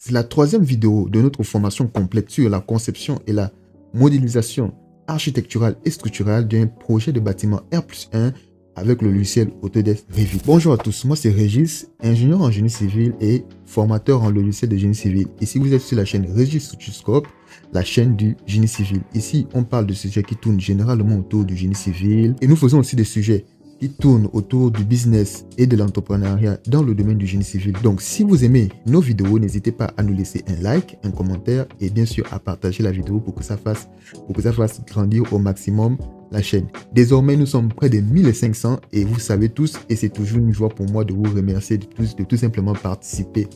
C'est la troisième vidéo de notre formation complète sur la conception et la modélisation architecturale et structurale d'un projet de bâtiment R+1 avec le logiciel Autodesk Revit. Bonjour à tous, moi c'est Régis, ingénieur en génie civil et formateur en logiciel de génie civil. Ici vous êtes sur la chaîne Régis Structurescope, la chaîne du génie civil. Ici on parle de sujets qui tournent généralement autour du génie civil et nous faisons aussi des sujets qui tournent autour du business et de l'entrepreneuriat dans le domaine du génie civil. Donc, si vous aimez nos vidéos, n'hésitez pas à nous laisser un like, un commentaire et bien sûr à partager la vidéo pour que ça fasse grandir au maximum la chaîne. Désormais, nous sommes près de 1500 et vous savez tous, et c'est toujours une joie pour moi de vous remercier de tout simplement participer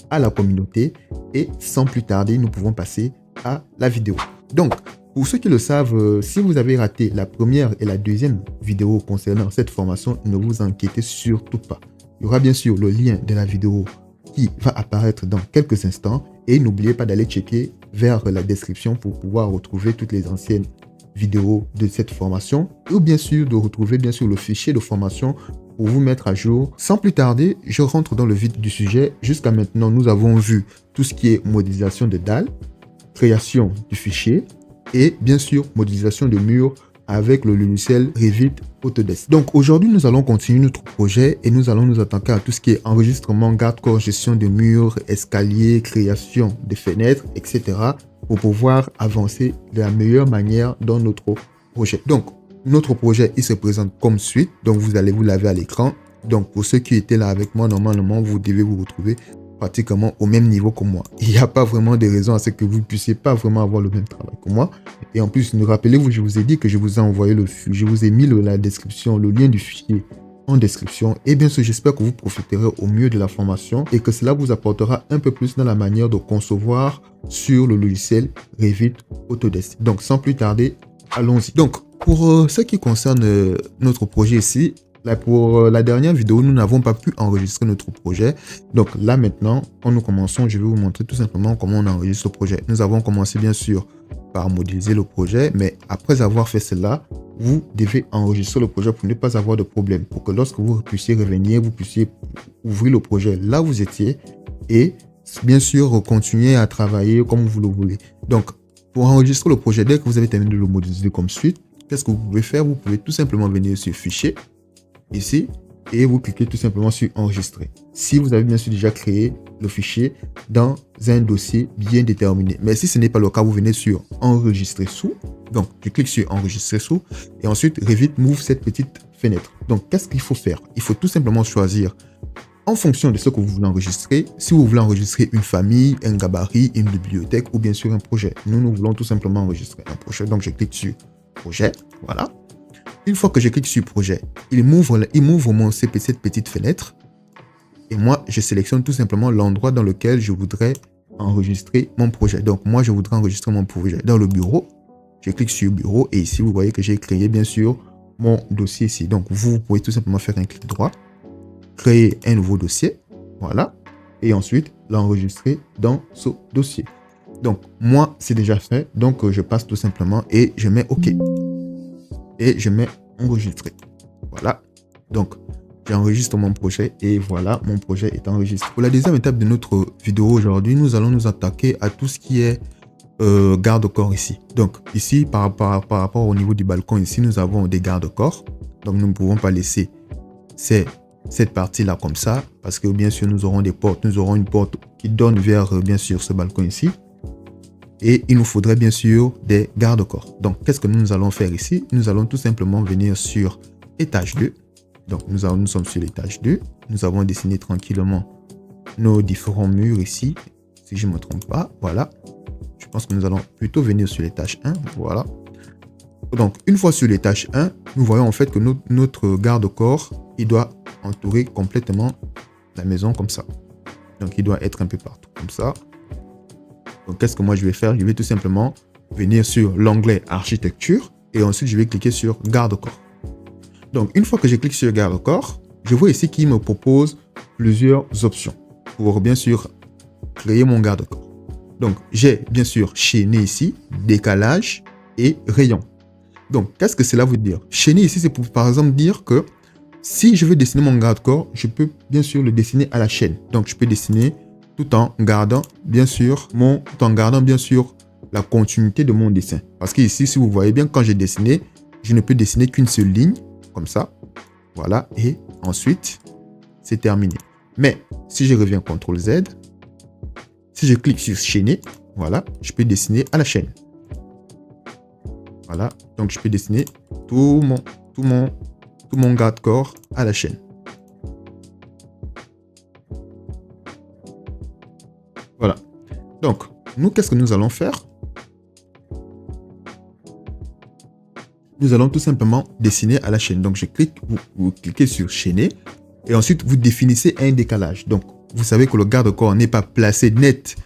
à la communauté. Et sans plus tarder, nous pouvons passer à la vidéo. Donc, pour ceux qui le savent, si vous avez raté la première et la deuxième vidéo concernant cette formation, ne vous inquiétez surtout pas. Il y aura bien sûr le lien de la vidéo qui va apparaître dans quelques instants et n'oubliez pas d'aller checker vers la description pour pouvoir retrouver toutes les anciennes vidéos de cette formation ou bien sûr de retrouver bien sûr le fichier de formation pour vous mettre à jour. Sans plus tarder, je rentre dans le vif du sujet. Jusqu'à maintenant, nous avons vu tout ce qui est modélisation de dalles, création du fichier, et bien sûr modélisation de murs avec le logiciel Revit Autodesk. Donc aujourd'hui nous allons continuer notre projet et nous allons nous attaquer à tout ce qui est enregistrement, garde-corps, gestion de murs, escaliers, création de fenêtres, etc. pour pouvoir avancer de la meilleure manière dans notre projet. Donc notre projet il se présente comme suite, donc vous l'avez à l'écran. Donc pour ceux qui étaient là avec moi, normalement vous devez vous retrouver pratiquement au même niveau que moi. Il n'y a pas vraiment de raison à ce que vous ne puissiez pas vraiment avoir le même travail que moi. Et en plus, rappelez-vous, je vous ai dit que je vous ai envoyé je vous ai mis la description, le lien du fichier en description. Et bien sûr, j'espère que vous profiterez au mieux de la formation et que cela vous apportera un peu plus dans la manière de concevoir sur le logiciel Revit Autodesk. Donc, sans plus tarder, allons-y. Donc, pour ce qui concerne notre projet ici, pour la dernière vidéo, nous n'avons pas pu enregistrer notre projet. Donc là maintenant, quand nous commençons, je vais vous montrer tout simplement comment on enregistre le projet. Nous avons commencé bien sûr par modéliser le projet, mais après avoir fait cela, vous devez enregistrer le projet pour ne pas avoir de problème. Pour que lorsque vous puissiez revenir, vous puissiez ouvrir le projet là où vous étiez et bien sûr continuer à travailler comme vous le voulez. Donc pour enregistrer le projet, dès que vous avez terminé de le modéliser comme suite, qu'est-ce que vous pouvez faire? Vous pouvez tout simplement venir sur Fichier, ici, et vous cliquez tout simplement sur enregistrer. Si vous avez bien sûr déjà créé le fichier dans un dossier bien déterminé. Mais si ce n'est pas le cas, vous venez sur enregistrer sous. Donc, je clique sur enregistrer sous et ensuite Revit m'ouvre cette petite fenêtre. Donc, qu'est-ce qu'il faut faire? Il faut tout simplement choisir en fonction de ce que vous voulez enregistrer. Si vous voulez enregistrer une famille, un gabarit, une bibliothèque ou bien sûr un projet. Nous voulons tout simplement enregistrer un projet. Donc, je clique sur projet. Voilà. Une fois que je clique sur projet, il m'ouvre cette petite fenêtre et moi, je sélectionne tout simplement l'endroit dans lequel je voudrais enregistrer mon projet. Donc, moi, je voudrais enregistrer mon projet dans le bureau. Je clique sur bureau et ici, vous voyez que j'ai créé bien sûr mon dossier ici. Donc, vous pouvez tout simplement faire un clic droit, créer un nouveau dossier, voilà, et ensuite l'enregistrer dans ce dossier. Donc, moi, c'est déjà fait. Donc, je passe tout simplement et je mets OK. Et je mets enregistrer. Voilà. Donc, j'enregistre mon projet et voilà, mon projet est enregistré. Pour la deuxième étape de notre vidéo aujourd'hui, nous allons nous attaquer à tout ce qui est garde-corps ici. Donc, ici, par rapport au niveau du balcon, ici, nous avons des garde-corps. Donc, nous ne pouvons pas laisser cette partie-là comme ça parce que bien sûr, nous aurons des portes. Nous aurons une porte qui donne vers, bien sûr, ce balcon ici. Et il nous faudrait bien sûr des garde-corps. Donc, qu'est-ce que nous allons faire ici? Nous allons tout simplement venir sur étage 2. Donc, nous sommes sur l'étage 2. Nous avons dessiné tranquillement nos différents murs ici. Si je ne me trompe pas, voilà. Je pense que nous allons plutôt venir sur l'étage 1. Voilà. Donc, une fois sur l'étage 1, nous voyons en fait que notre garde-corps, il doit entourer complètement la maison comme ça. Donc, il doit être un peu partout comme ça. Donc, qu'est-ce que moi je vais faire? Je vais tout simplement venir sur l'onglet architecture et ensuite je vais cliquer sur garde-corps. Donc, une fois que je clique sur garde-corps, je vois ici qu'il me propose plusieurs options pour bien sûr créer mon garde-corps. Donc, j'ai bien sûr chaîné ici, décalage et rayon. Donc, qu'est-ce que cela veut dire? Chaîner ici, c'est pour par exemple dire que si je veux dessiner mon garde-corps, je peux bien sûr le dessiner à la chaîne. Donc, je peux dessiner tout en gardant bien sûr la continuité de mon dessin. Parce que ici, si vous voyez bien, quand j'ai dessiné, je ne peux dessiner qu'une seule ligne, comme ça. Voilà, et ensuite, c'est terminé. Mais si je reviens CTRL Z, si je clique sur chaîner, voilà, je peux dessiner à la chaîne. Voilà, donc je peux dessiner tout mon garde-corps à la chaîne. Voilà. Donc, nous, qu'est-ce que nous allons faire? Nous allons tout simplement dessiner à la chaîne. Donc, je clique, vous cliquez sur chaîner et ensuite, vous définissez un décalage. Donc, vous savez que le garde-corps n'est pas placé net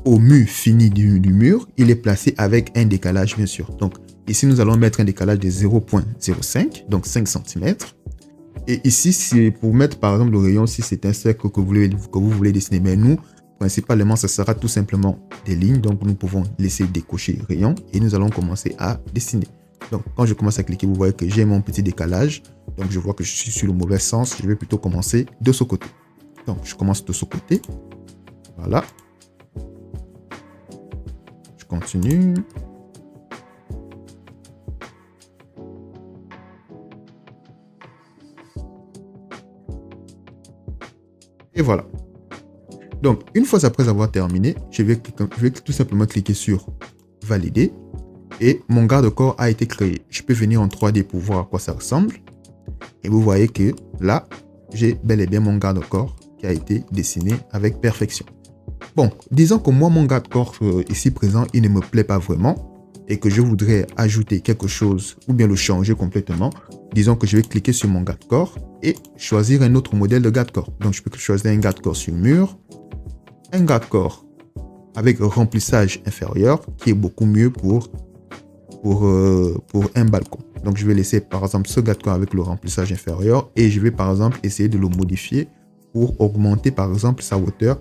au mur fini du mur. Il est placé avec un décalage, bien sûr. Donc, ici, nous allons mettre un décalage de 0,05, donc 5 cm. Et ici, c'est pour mettre, par exemple, le rayon, si c'est un cercle que vous voulez dessiner. Mais nous, principalement, ce sera tout simplement des lignes. Donc, nous pouvons laisser décocher rayon et nous allons commencer à dessiner. Donc, quand je commence à cliquer, vous voyez que j'ai mon petit décalage. Donc, je vois que je suis sur le mauvais sens. Je vais plutôt commencer de ce côté. Donc, je commence de ce côté. Voilà. Je continue. Et voilà. Donc, une fois après avoir terminé, je vais tout simplement cliquer sur valider. Et mon garde-corps a été créé. Je peux venir en 3D pour voir à quoi ça ressemble. Et vous voyez que là, j'ai bel et bien mon garde-corps qui a été dessiné avec perfection. Bon, disons que moi, mon garde-corps ici présent, il ne me plaît pas vraiment et que je voudrais ajouter quelque chose ou bien le changer complètement. Disons que je vais cliquer sur mon garde-corps et choisir un autre modèle de garde-corps. Donc, je peux choisir un garde-corps sur mur, un garde-corps avec remplissage inférieur qui est beaucoup mieux pour un balcon. Donc, je vais laisser par exemple ce garde-corps avec le remplissage inférieur et je vais par exemple essayer de le modifier pour augmenter par exemple sa hauteur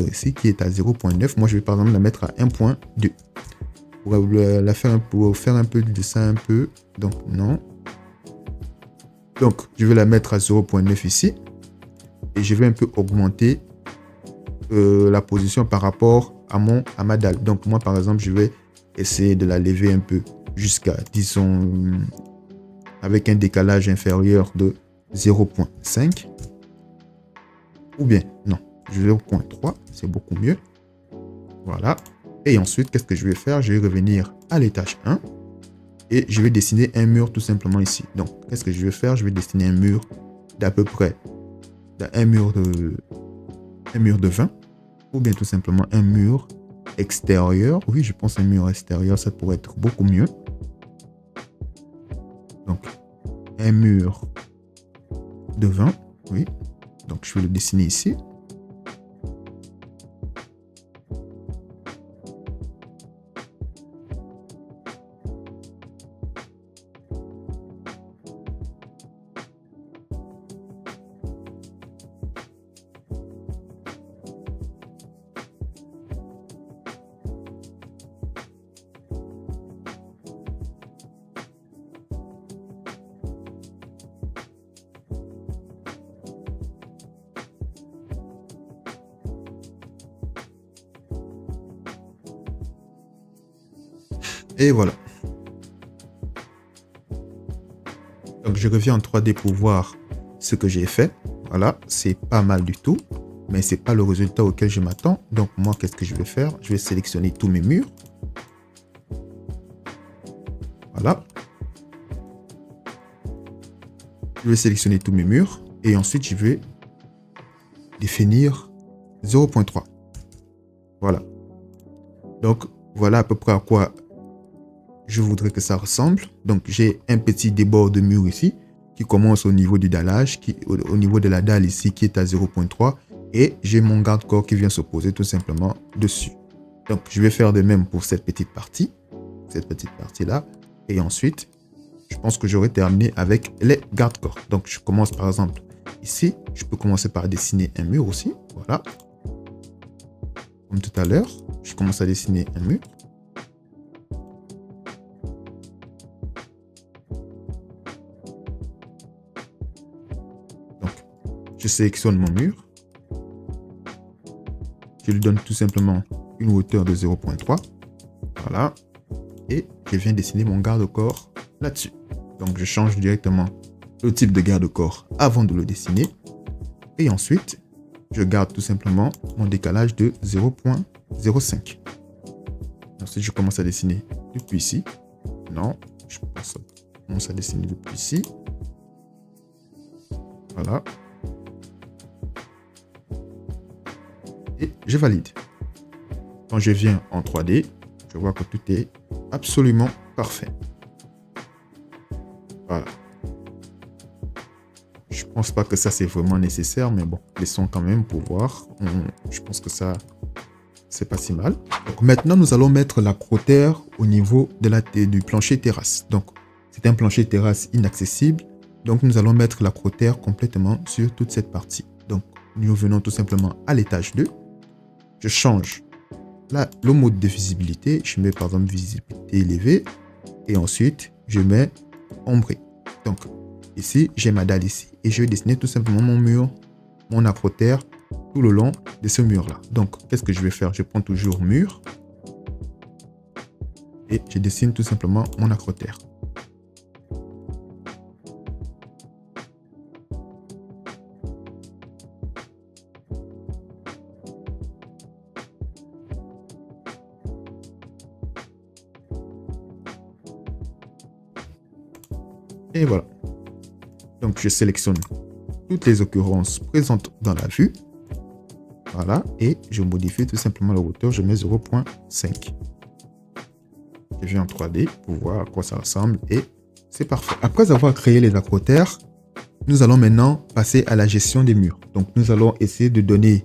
ici qui est à 0,9. Moi, je vais par exemple la mettre à 1,2 pour faire un peu de dessin un peu. Donc, non. Donc, je vais la mettre à 0,9 ici et je vais un peu augmenter la position par rapport à ma dalle. Donc, moi, par exemple, je vais essayer de la lever un peu jusqu'à, disons, avec un décalage inférieur de 0,5 ou bien, non, 0,3, c'est beaucoup mieux. Voilà. Et ensuite, qu'est-ce que je vais faire? Je vais revenir à l'étage 1 et je vais dessiner un mur tout simplement ici. Donc, qu'est-ce que je vais faire? Je vais dessiner un mur d'à peu près un mur de 20 ou bien tout simplement un mur extérieur. Oui, je pense un mur extérieur, ça pourrait être beaucoup mieux. Donc, un mur de 20, oui. Donc, je vais le dessiner ici. Et voilà. Donc, je reviens en 3D pour voir ce que j'ai fait. Voilà, c'est pas mal du tout, mais c'est pas le résultat auquel je m'attends. Donc, moi, qu'est-ce que je vais faire? Je vais sélectionner tous mes murs. Voilà. Je vais sélectionner tous mes murs et ensuite, je vais définir 0,3. Voilà. Donc, voilà à peu près à quoi je voudrais que ça ressemble. Donc, j'ai un petit débord de mur ici qui commence au niveau du dallage, au niveau de la dalle ici qui est à 0,3 et j'ai mon garde-corps qui vient se poser tout simplement dessus. Donc, je vais faire de même pour cette petite partie-là. Et ensuite, je pense que j'aurai terminé avec les garde-corps. Donc, je commence par exemple ici. Je peux commencer par dessiner un mur aussi. Voilà. Comme tout à l'heure, je commence à dessiner un mur. Je sélectionne mon mur. Je lui donne tout simplement une hauteur de 0.3. Voilà. Et je viens dessiner mon garde-corps là-dessus. Donc, je change directement le type de garde-corps avant de le dessiner. Et ensuite, je garde tout simplement mon décalage de 0.05. Ensuite, je commence à dessiner depuis ici. Non, je commence à dessiner depuis ici. Voilà. Et je valide. Quand je viens en 3D, je vois que tout est absolument parfait. Voilà. Je pense pas que ça c'est vraiment nécessaire, mais bon, laissons quand même pour voir. Je pense que ça, c'est pas si mal. Donc maintenant, nous allons mettre l'accroteur au niveau du plancher terrasse. Donc, c'est un plancher terrasse inaccessible. Donc, nous allons mettre l'accroteur complètement sur toute cette partie. Donc, nous venons tout simplement à l'étage 2. Je change là, le mode de visibilité. Je mets par exemple visibilité élevée. Et ensuite, je mets ombré. Donc, ici, j'ai ma dalle ici. Et je vais dessiner tout simplement mon mur, mon accroteur, tout le long de ce mur-là. Donc, qu'est-ce que je vais faire? Je prends toujours mur. Et je dessine tout simplement mon accroteur. Et voilà. Donc, je sélectionne toutes les occurrences présentes dans la vue. Voilà. Et je modifie tout simplement la hauteur. Je mets 0.5. Je viens en 3D pour voir à quoi ça ressemble. Et c'est parfait. Après avoir créé les accrotaires, nous allons maintenant passer à la gestion des murs. Donc, nous allons essayer de donner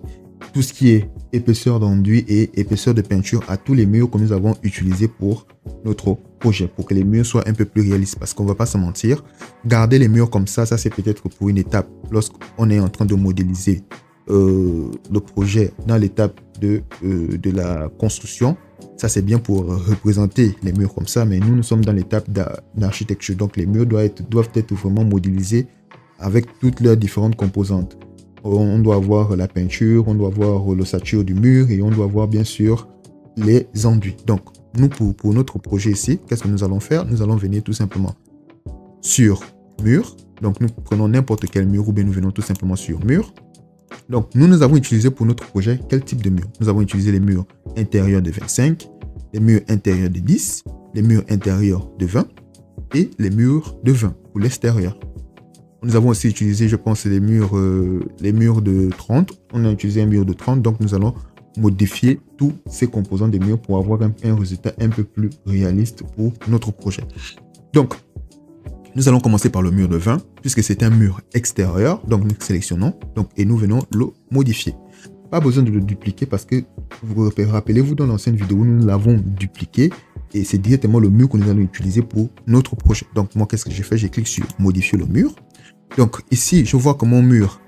tout ce qui est épaisseur d'enduit et épaisseur de peinture à tous les murs que nous avons utilisés pour notre projet, pour que les murs soient un peu plus réalistes. Parce qu'on ne va pas se mentir, garder les murs comme ça c'est peut-être pour une étape lorsqu'on est en train de modéliser le projet dans l'étape de la construction. Ça, c'est bien pour représenter les murs comme ça, mais nous sommes dans l'étape d'architecture. Donc, les murs doivent être vraiment modélisés avec toutes leurs différentes composantes. On doit avoir la peinture, on doit avoir l'ossature du mur et on doit avoir bien sûr les enduits. Donc, nous, pour notre projet ici, qu'est-ce que nous allons faire? Nous allons venir tout simplement sur mur. Donc, nous prenons n'importe quel mur ou bien nous venons tout simplement sur mur. Donc, nous avons utilisé pour notre projet quel type de mur? Nous avons utilisé les murs intérieurs de 25, les murs intérieurs de 10, les murs intérieurs de 20 et les murs de 20 pour l'extérieur. Nous avons aussi utilisé, je pense, les murs de 30. On a utilisé un mur de 30, donc nous allons modifier tous ces composants des murs pour avoir un résultat un peu plus réaliste pour notre projet. Donc, nous allons commencer par le mur de 20, puisque c'est un mur extérieur. Donc, nous sélectionnons et nous venons le modifier. Pas besoin de le dupliquer parce que, vous rappelez-vous, dans l'ancienne vidéo, nous l'avons dupliqué et c'est directement le mur que nous allons utiliser pour notre projet. Donc, moi, qu'est-ce que j'ai fait? J'ai cliqué sur modifier le mur. Donc, ici, je vois que mon mur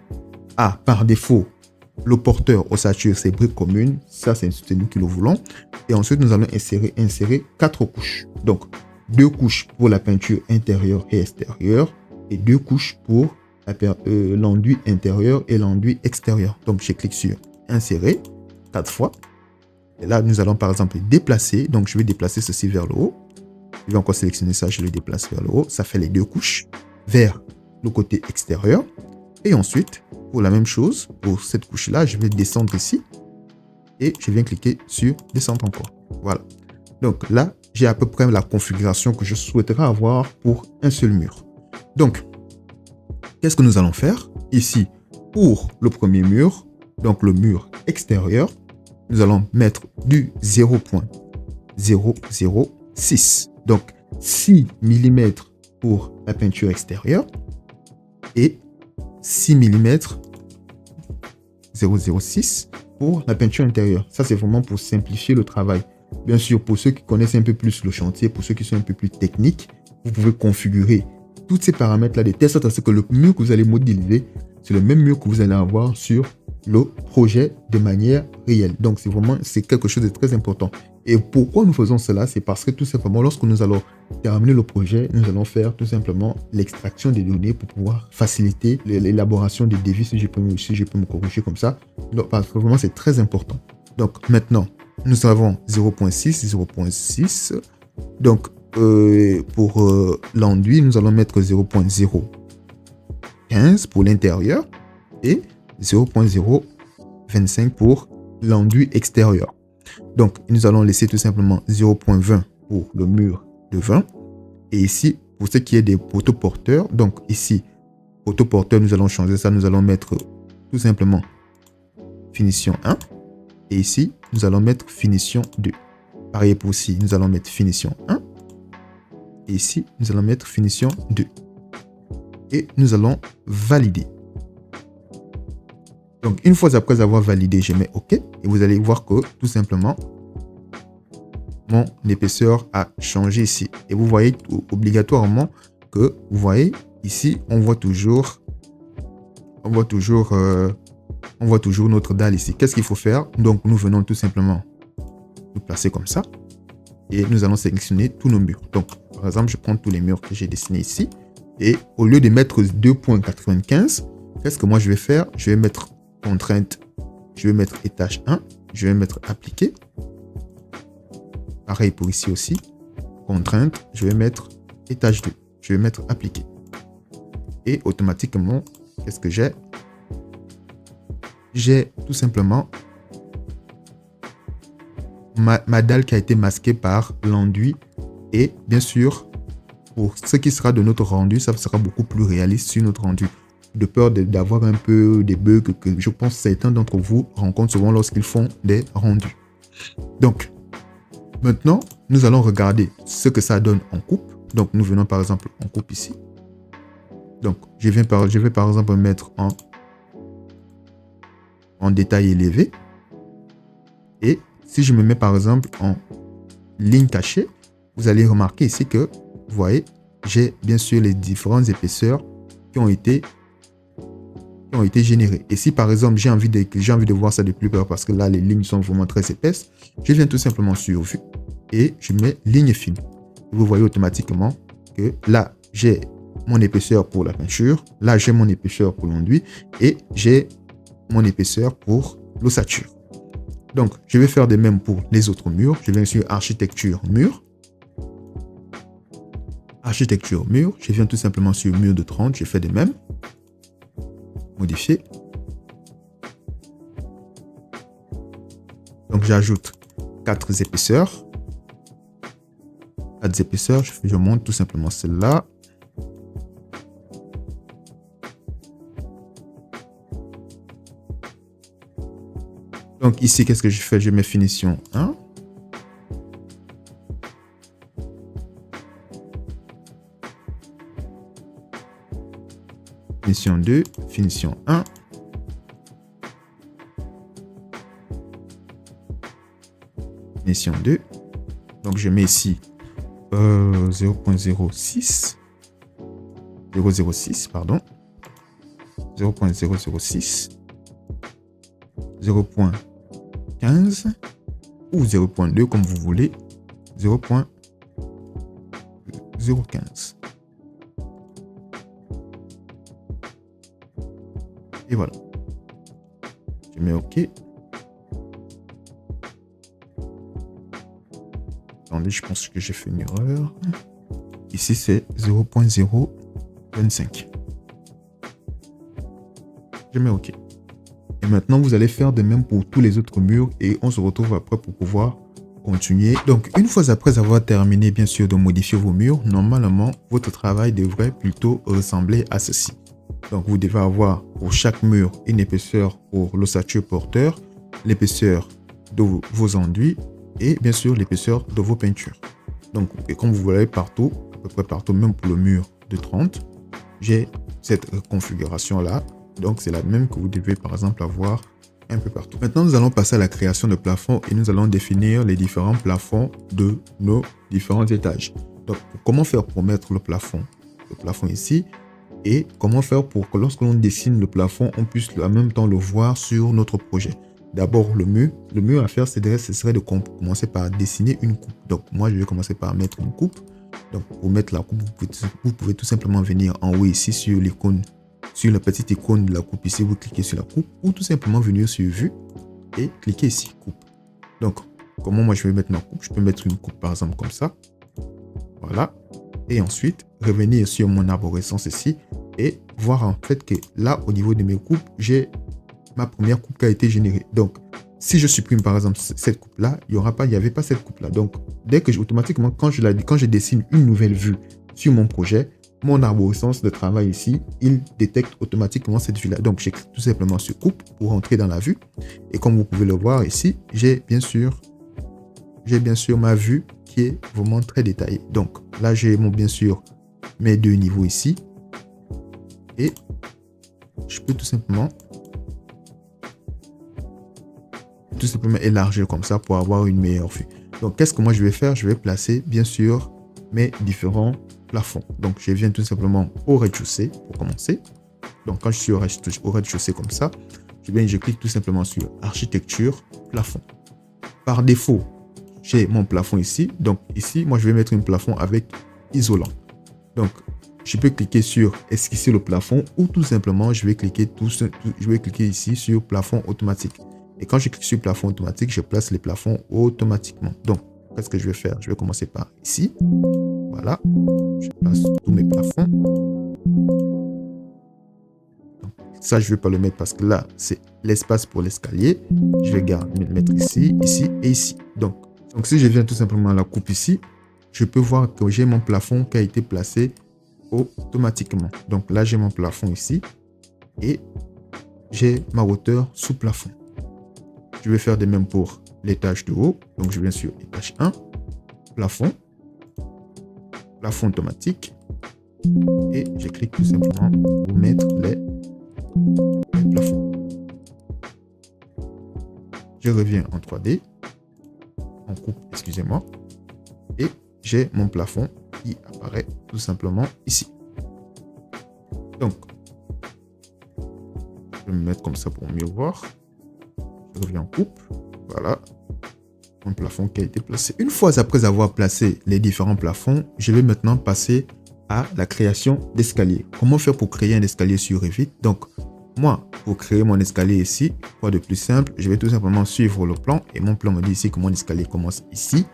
a par défaut le porteur ossature, c'est briques communes. Ça, c'est nous qui le voulons. Et ensuite, nous allons insérer 4 couches. Donc, 2 couches pour la peinture intérieure et extérieure et 2 couches pour l'enduit intérieur et l'enduit extérieur. Donc, je clique sur insérer 4 fois. Et là, nous allons par exemple déplacer. Donc, je vais déplacer ceci vers le haut. Je vais encore sélectionner ça, je le déplace vers le haut. Ça fait les 2 couches vers le côté extérieur. Et ensuite, pour la même chose, pour cette couche-là, je vais descendre ici. Et je viens cliquer sur descendre encore. Voilà. Donc là, j'ai à peu près la configuration que je souhaiterais avoir pour un seul mur. Donc, qu'est-ce que nous allons faire? Ici, pour le premier mur, donc le mur extérieur, nous allons mettre du 0.006. Donc, 6 mm pour la peinture extérieure et 6 mm 0,06 pour la peinture intérieure. Ça, c'est vraiment pour simplifier le travail. Bien sûr, pour ceux qui connaissent un peu plus le chantier, pour ceux qui sont un peu plus techniques, vous pouvez configurer tous ces paramètres-là de telle sorte à ce que le mur que vous allez modéliser, c'est le même mur que vous allez avoir sur le projet de manière réelle. Donc, c'est quelque chose de très important. Et pourquoi nous faisons cela? C'est parce que tout simplement, lorsque nous allons terminer le projet, nous allons faire tout simplement l'extraction des données pour pouvoir faciliter l'élaboration des devis, si je peux me corriger comme ça. Donc, parce que vraiment, c'est très important. Donc maintenant, nous avons 0.6, 0.6. Donc pour l'enduit, nous allons mettre 0.015 pour l'intérieur et 0.025 pour l'enduit extérieur. Donc nous allons laisser tout simplement 0.20 pour le mur de 20. Et ici, pour ce qui est des poteaux porteurs, donc ici, poteau porteur, nous allons changer ça. Nous allons mettre tout simplement finition 1. Et ici, nous allons mettre finition 2. Pareil pour ici, nous allons mettre finition 1. Et ici, nous allons mettre finition 2. Et nous allons valider. Donc, une fois après avoir validé, je mets OK. Et vous allez voir que, tout simplement, mon épaisseur a changé ici. Et vous voyez obligatoirement que, vous voyez, ici, on voit toujours notre dalle ici. Qu'est-ce qu'il faut faire? Donc, nous venons tout simplement nous placer comme ça. Et nous allons sélectionner tous nos murs. Donc, par exemple, je prends tous les murs que j'ai dessinés ici. Et au lieu de mettre 2.95, qu'est-ce que moi je vais faire? Je vais mettre contrainte. Je vais mettre étage 1. Je vais mettre appliquer. Pareil pour ici aussi. Contrainte. Je vais mettre étage 2. Je vais mettre appliquer. Et automatiquement, qu'est-ce que j'ai? J'ai tout simplement ma dalle qui a été masquée par l'enduit. Et bien sûr, pour ce qui sera de notre rendu, ça sera beaucoup plus réaliste sur notre rendu. De peur d'avoir un peu des bugs que je pense que certains d'entre vous rencontrent souvent lorsqu'ils font des rendus. Donc, maintenant, nous allons regarder ce que ça donne en coupe. Donc, nous venons par exemple en coupe ici. Donc, je vais par exemple mettre en détail élevé. Et si je me mets par exemple en ligne cachée, vous allez remarquer ici que, vous voyez, j'ai bien sûr les différentes épaisseurs qui ont été générées. Et si par exemple, j'ai envie de voir ça de plus près parce que là, les lignes sont vraiment très épaisses, je viens tout simplement sur Vue et je mets ligne fine. Vous voyez automatiquement que là, j'ai mon épaisseur pour la peinture, là, j'ai mon épaisseur pour l'enduit et j'ai mon épaisseur pour l'ossature. Donc, je vais faire de même pour les autres murs. Je viens sur architecture mur. Architecture mur. Je viens tout simplement sur mur de 30. Je fais de même. Modifier. Donc, j'ajoute 4 épaisseurs. 4 épaisseurs. Je monte tout simplement celle-là. Donc ici, qu'est-ce que je fais? Je mets finition 1. Finition 2. Finition 1. Finition 2. Donc je mets ici 0.06. 0.06, pardon. 0.006. 0.15 ou 0.2 comme vous voulez, 0.015. Et voilà. Je mets OK. Attendez, je pense que j'ai fait une erreur. Ici, c'est 0.025. Je mets OK. Et maintenant, vous allez faire de même pour tous les autres murs et on se retrouve après pour pouvoir continuer. Donc, une fois après avoir terminé, bien sûr, de modifier vos murs, normalement, votre travail devrait plutôt ressembler à ceci. Donc, vous devez avoir pour chaque mur une épaisseur pour l'ossature porteur, l'épaisseur de vos enduits et bien sûr l'épaisseur de vos peintures. Donc, et comme vous voyez partout, à peu près partout, même pour le mur de 30, j'ai cette configuration-là. Donc, c'est la même que vous devez, par exemple, avoir un peu partout. Maintenant, nous allons passer à la création de plafonds et nous allons définir les différents plafonds de nos différents étages. Donc, comment faire pour mettre le plafond ici et comment faire pour que lorsque l'on dessine le plafond, on puisse en même temps le voir sur notre projet. D'abord, le mieux à faire, ce serait de commencer par dessiner une coupe. Donc, moi, je vais commencer par mettre une coupe. Donc, pour mettre la coupe, vous pouvez tout simplement venir en haut ici sur l'icône. Sur la petite icône de la coupe ici, vous cliquez sur la coupe ou tout simplement venir sur Vue et cliquez ici, coupe. Donc, comment moi je vais mettre ma coupe? Je peux mettre une coupe par exemple comme ça. Voilà. Et ensuite, revenir sur mon arborescence ici et voir en fait que là, au niveau de mes coupes, j'ai ma première coupe qui a été générée. Donc, si je supprime par exemple cette coupe-là, il n'y avait pas cette coupe-là. Donc, dès que automatiquement, quand je dessine une nouvelle vue sur mon projet, mon arborescence de travail ici, il détecte automatiquement cette vue-là. Donc, je clique tout simplement sur coupe pour entrer dans la vue. Et comme vous pouvez le voir ici, j'ai bien sûr ma vue qui est vraiment très détaillée. Donc, là, j'ai bien sûr mes deux niveaux ici. Et je peux tout simplement élargir comme ça pour avoir une meilleure vue. Donc, qu'est-ce que moi je vais faire? Je vais placer, bien sûr, mes différents plafonds. Donc, je viens tout simplement au rez-de-chaussée pour commencer. Donc, quand je suis au rez-de-chaussée comme ça, je clique tout simplement sur architecture, plafond. Par défaut, j'ai mon plafond ici. Donc, ici, moi, je vais mettre un plafond avec isolant. Donc, je peux cliquer sur esquisser le plafond ou tout simplement, je vais cliquer ici sur plafond automatique. Et quand je clique sur plafond automatique, je place les plafonds automatiquement. Donc, qu'est-ce que je vais faire? Je vais commencer par ici. Voilà. Je place tous mes plafonds. Donc, ça, je ne vais pas le mettre parce que là, c'est l'espace pour l'escalier. Je vais le mettre ici, ici et ici. Donc, si je viens tout simplement à la coupe ici, je peux voir que j'ai mon plafond qui a été placé automatiquement. Donc là, j'ai mon plafond ici et j'ai ma hauteur sous plafond. Je vais faire de même pour l'étage de haut. Donc, je viens sur étage 1, plafond automatique et je clique tout simplement pour mettre les plafonds. Je reviens en 3D, en coupe, excusez-moi, et j'ai mon plafond qui apparaît tout simplement ici. Donc, je vais me mettre comme ça pour mieux voir. Je reviens en coupe. Voilà. Mon plafond qui a été placé. Une fois après avoir placé les différents plafonds, je vais maintenant passer à la création d'escalier. Comment faire pour créer un escalier sur Revit? Donc, moi, pour créer mon escalier ici, quoi de plus simple, je vais tout simplement suivre le plan et mon plan me dit ici que mon escalier commence ici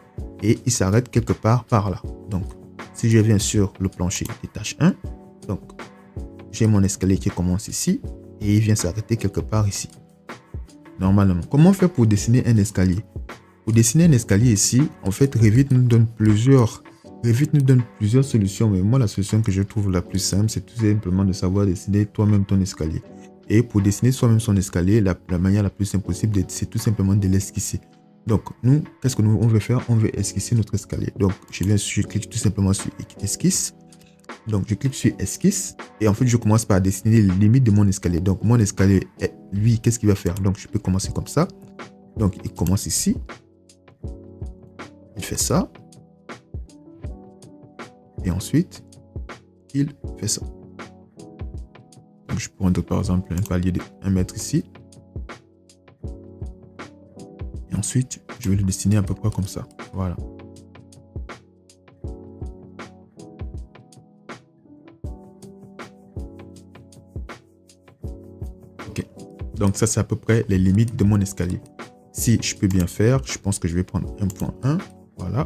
et il s'arrête quelque part par là. Donc, si je viens sur le plancher d'étage 1, donc, j'ai mon escalier qui commence ici et il vient s'arrêter quelque part ici. Normalement, comment faire pour dessiner un escalier? Pour dessiner un escalier ici, en fait, Revit nous donne plusieurs solutions. Mais moi, la solution que je trouve la plus simple, c'est tout simplement de savoir dessiner toi-même ton escalier. Et pour dessiner soi-même son escalier, la manière la plus simple possible, c'est tout simplement de l'esquisser. Donc, nous, qu'est-ce que on veut faire? On veut esquisser notre escalier. Donc, je clique tout simplement sur esquisse. Donc, je clique sur esquisse et en fait, je commence par dessiner les limites de mon escalier. Donc, mon escalier, lui, qu'est-ce qu'il va faire? Donc, je peux commencer comme ça. Donc, il commence ici. Il fait ça. Et ensuite, il fait ça. Donc, je prends par exemple un palier de 1 mètre ici. Et ensuite, je vais le dessiner à peu près comme ça. Voilà. Ok. Donc, ça, c'est à peu près les limites de mon escalier. Si je peux bien faire, je pense que je vais prendre 1.1. Voilà.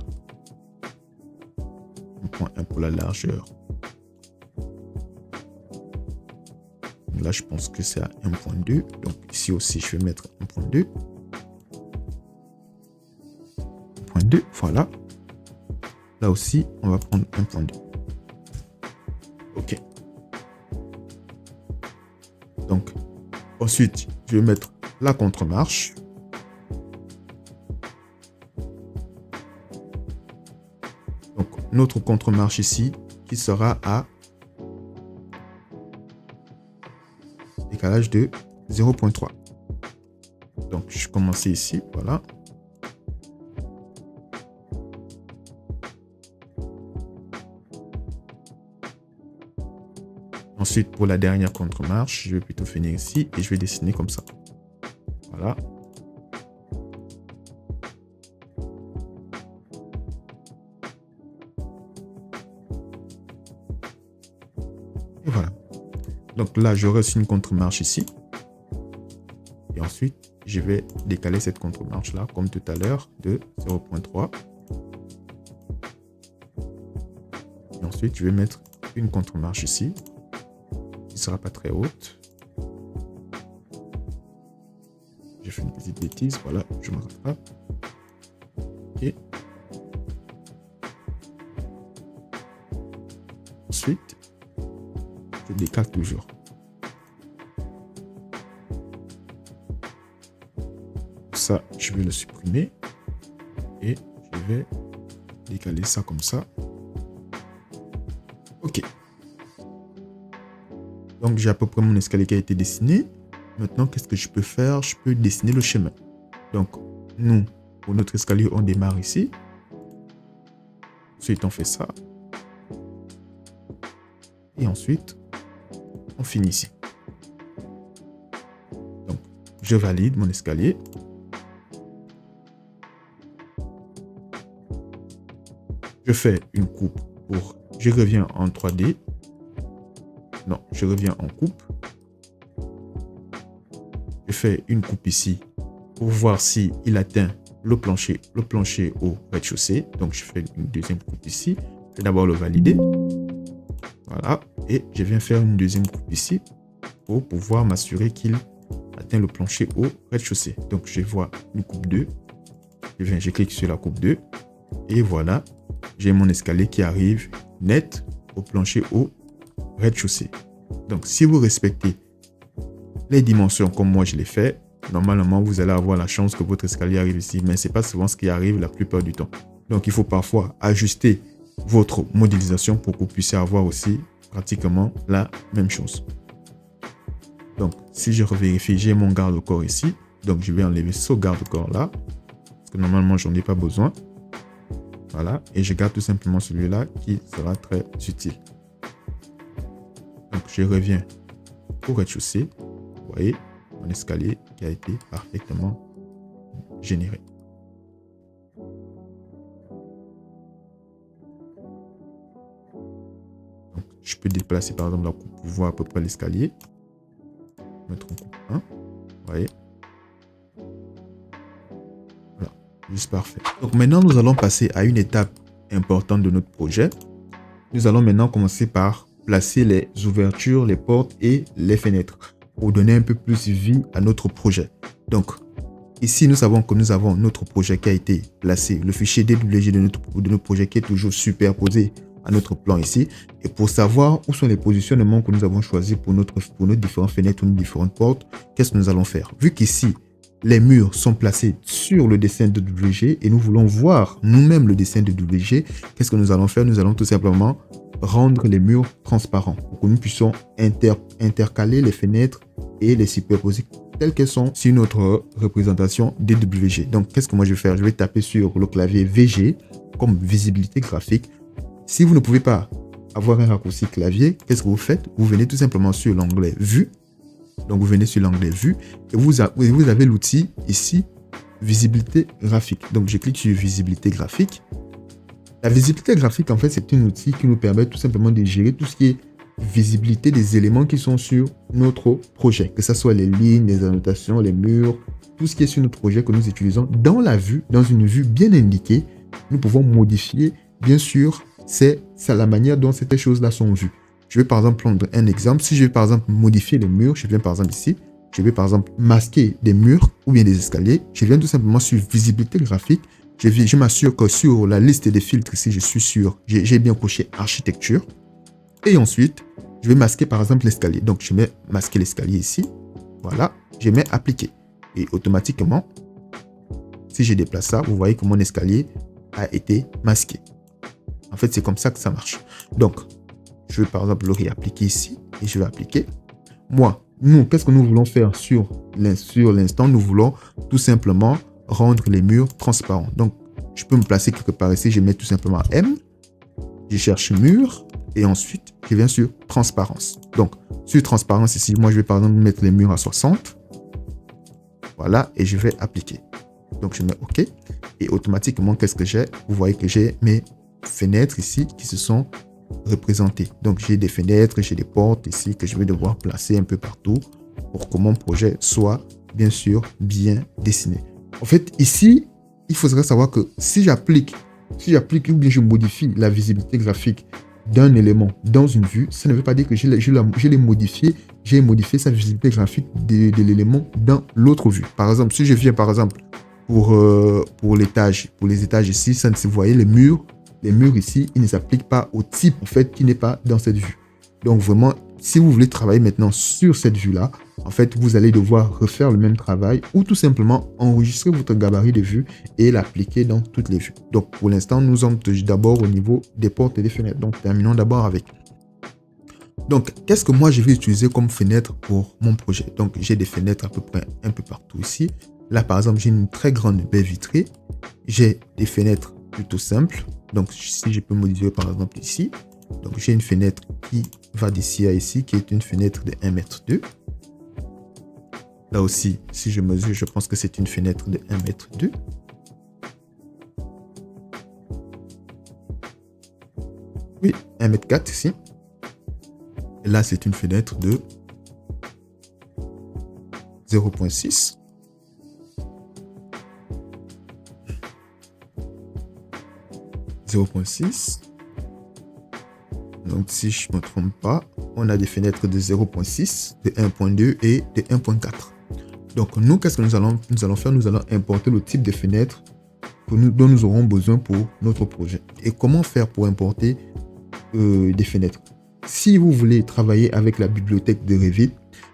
1.1 pour la largeur. Là, je pense que c'est à 1.2. Donc, ici aussi, je vais mettre 1.2. 1.2, voilà. Là aussi, on va prendre 1.2. OK. Donc, ensuite, je vais mettre la contre-marche. Donc, notre contre-marche ici, qui sera à décalage de 0.3. Donc, je commence ici, voilà. Ensuite, pour la dernière contre-marche, je vais plutôt finir ici et je vais dessiner comme ça. Voilà. Et voilà. Donc là, j'aurai aussi une contre-marche ici. Et ensuite, je vais décaler cette contre-marche là, comme tout à l'heure, de 0.3. Et ensuite, je vais mettre une contre-marche ici, qui ne sera pas très haute. J'ai fait une petite bêtise, voilà, je me rattrape. Ok. Ensuite, je décale toujours. Ça, je vais le supprimer et je vais décaler ça comme ça. Ok. Donc, j'ai à peu près mon escalier qui a été dessiné. Maintenant, qu'est-ce que je peux faire? Je peux dessiner le chemin. Donc, nous, pour notre escalier, on démarre ici. Ensuite, on fait ça. Et ensuite, on finit ici. Donc, je valide mon escalier. Je fais une coupe pour... Je reviens en 3D. Non, je reviens en coupe. Je fais une coupe ici pour voir si il atteint le plancher au rez-de-chaussée. Donc, je fais une deuxième coupe ici. Je vais d'abord le valider. Voilà. Et je viens faire une deuxième coupe ici pour pouvoir m'assurer qu'il atteint le plancher au rez-de-chaussée. Donc, je vois une coupe 2. Je clique sur la coupe 2. Et voilà. J'ai mon escalier qui arrive net au plancher au rez-de-chaussée. Donc, si vous respectez les dimensions comme moi je l'ai fait, normalement, vous allez avoir la chance que votre escalier arrive ici. Mais ce n'est pas souvent ce qui arrive la plupart du temps. Donc, il faut parfois ajuster votre modélisation pour que vous puissiez avoir aussi pratiquement la même chose. Donc, si je revérifie, j'ai mon garde-corps ici. Donc, je vais enlever ce garde-corps là. Parce que normalement, je n'en ai pas besoin. Voilà, et je garde tout simplement celui-là qui sera très utile. Donc, je reviens au rez-de-chaussée. Vous voyez, mon escalier qui a été parfaitement généré. Donc, je peux déplacer par exemple la coupe pour voir à peu près l'escalier. Mettre en coupe 1. Vous voyez. Voilà, juste parfait. Donc maintenant, nous allons passer à une étape importante de notre projet. Nous allons maintenant commencer par placer les ouvertures, les portes et les fenêtres pour donner un peu plus vie à notre projet. Donc, ici, nous savons que nous avons notre projet qui a été placé, le fichier DWG de notre projet qui est toujours superposé à notre plan ici. Et pour savoir où sont les positionnements que nous avons choisis pour nos différentes fenêtres ou nos différentes portes, qu'est-ce que nous allons faire? Vu qu'ici, les murs sont placés sur le dessin de DWG et nous voulons voir nous-mêmes le dessin de DWG, qu'est-ce que nous allons faire? Nous allons tout simplement rendre les murs transparents pour que nous puissions intercaler les fenêtres et les superposer telles qu'elles sont sur notre représentation DWG. Donc, qu'est-ce que moi je vais faire? Je vais taper sur le clavier VG comme visibilité graphique. Si vous ne pouvez pas avoir un raccourci clavier, qu'est-ce que vous faites? Vous venez tout simplement sur l'onglet Vue. Donc, vous venez sur l'onglet Vue et vous avez l'outil ici, visibilité graphique. Donc, je clique sur visibilité graphique. La visibilité graphique, en fait, c'est un outil qui nous permet tout simplement de gérer tout ce qui est visibilité des éléments qui sont sur notre projet. Que ce soit les lignes, les annotations, les murs, tout ce qui est sur notre projet que nous utilisons dans la vue, dans une vue bien indiquée, nous pouvons modifier, bien sûr, c'est la manière dont ces choses-là sont vues. Je vais par exemple prendre un exemple. Si je vais par exemple modifier les murs, je viens par exemple ici, je vais par exemple masquer des murs ou bien des escaliers. Je viens tout simplement sur visibilité graphique. Je m'assure que sur la liste des filtres ici, j'ai bien coché architecture. Et ensuite, je vais masquer par exemple l'escalier. Donc, je mets masquer l'escalier ici. Voilà, je mets appliquer. Et automatiquement, si je déplace ça, vous voyez que mon escalier a été masqué. En fait, c'est comme ça que ça marche. Donc, je vais par exemple le réappliquer ici et je vais appliquer. Nous, qu'est-ce que nous voulons faire sur l'instant? Nous voulons tout simplement rendre les murs transparents. Donc, je peux me placer quelque part ici. Je mets tout simplement M. Je cherche mur et ensuite, je viens sur transparence. Donc, sur transparence ici, moi, je vais par exemple mettre les murs à 60. Voilà, et je vais appliquer. Donc, je mets OK. Et automatiquement, qu'est-ce que j'ai? Vous voyez que j'ai mes fenêtres ici qui se sont représentées. Donc, j'ai des fenêtres, j'ai des portes ici que je vais devoir placer un peu partout pour que mon projet soit bien sûr, bien dessiné. En fait, ici, il faudrait savoir que si j'applique ou bien je modifie la visibilité graphique d'un élément dans une vue, ça ne veut pas dire que j'ai modifié sa visibilité graphique de l'élément dans l'autre vue. Par exemple, si je viens par exemple pour les étages ici, ça, vous voyez les murs ici, ils ne s'appliquent pas au type en fait qui n'est pas dans cette vue. Donc vraiment, si vous voulez travailler maintenant sur cette vue-là, en fait, vous allez devoir refaire le même travail ou tout simplement enregistrer votre gabarit de vue et l'appliquer dans toutes les vues. Donc, pour l'instant, nous sommes d'abord au niveau des portes et des fenêtres. Donc, terminons d'abord avec. Donc, qu'est-ce que moi, je vais utiliser comme fenêtre pour mon projet? Donc, j'ai des fenêtres à peu près un peu partout ici. Là, par exemple, j'ai une très grande baie vitrée. J'ai des fenêtres plutôt simples. Donc, si je peux modifier par exemple ici. Donc, j'ai une fenêtre qui va d'ici à ici, qui est une fenêtre de 1,2 m. Là aussi, si je mesure, je pense que c'est une fenêtre de 1,2 m. Oui, 1,4 m ici. Et là, c'est une fenêtre de 0,6. Donc, si je ne me trompe pas, on a des fenêtres de 0,6, de 1,2 et de 1,4. Donc, nous, qu'est-ce que nous allons faire? Nous allons importer le type de fenêtre dont nous aurons besoin pour notre projet. Et comment faire pour importer des fenêtres? Si vous voulez travailler avec la bibliothèque de Revit,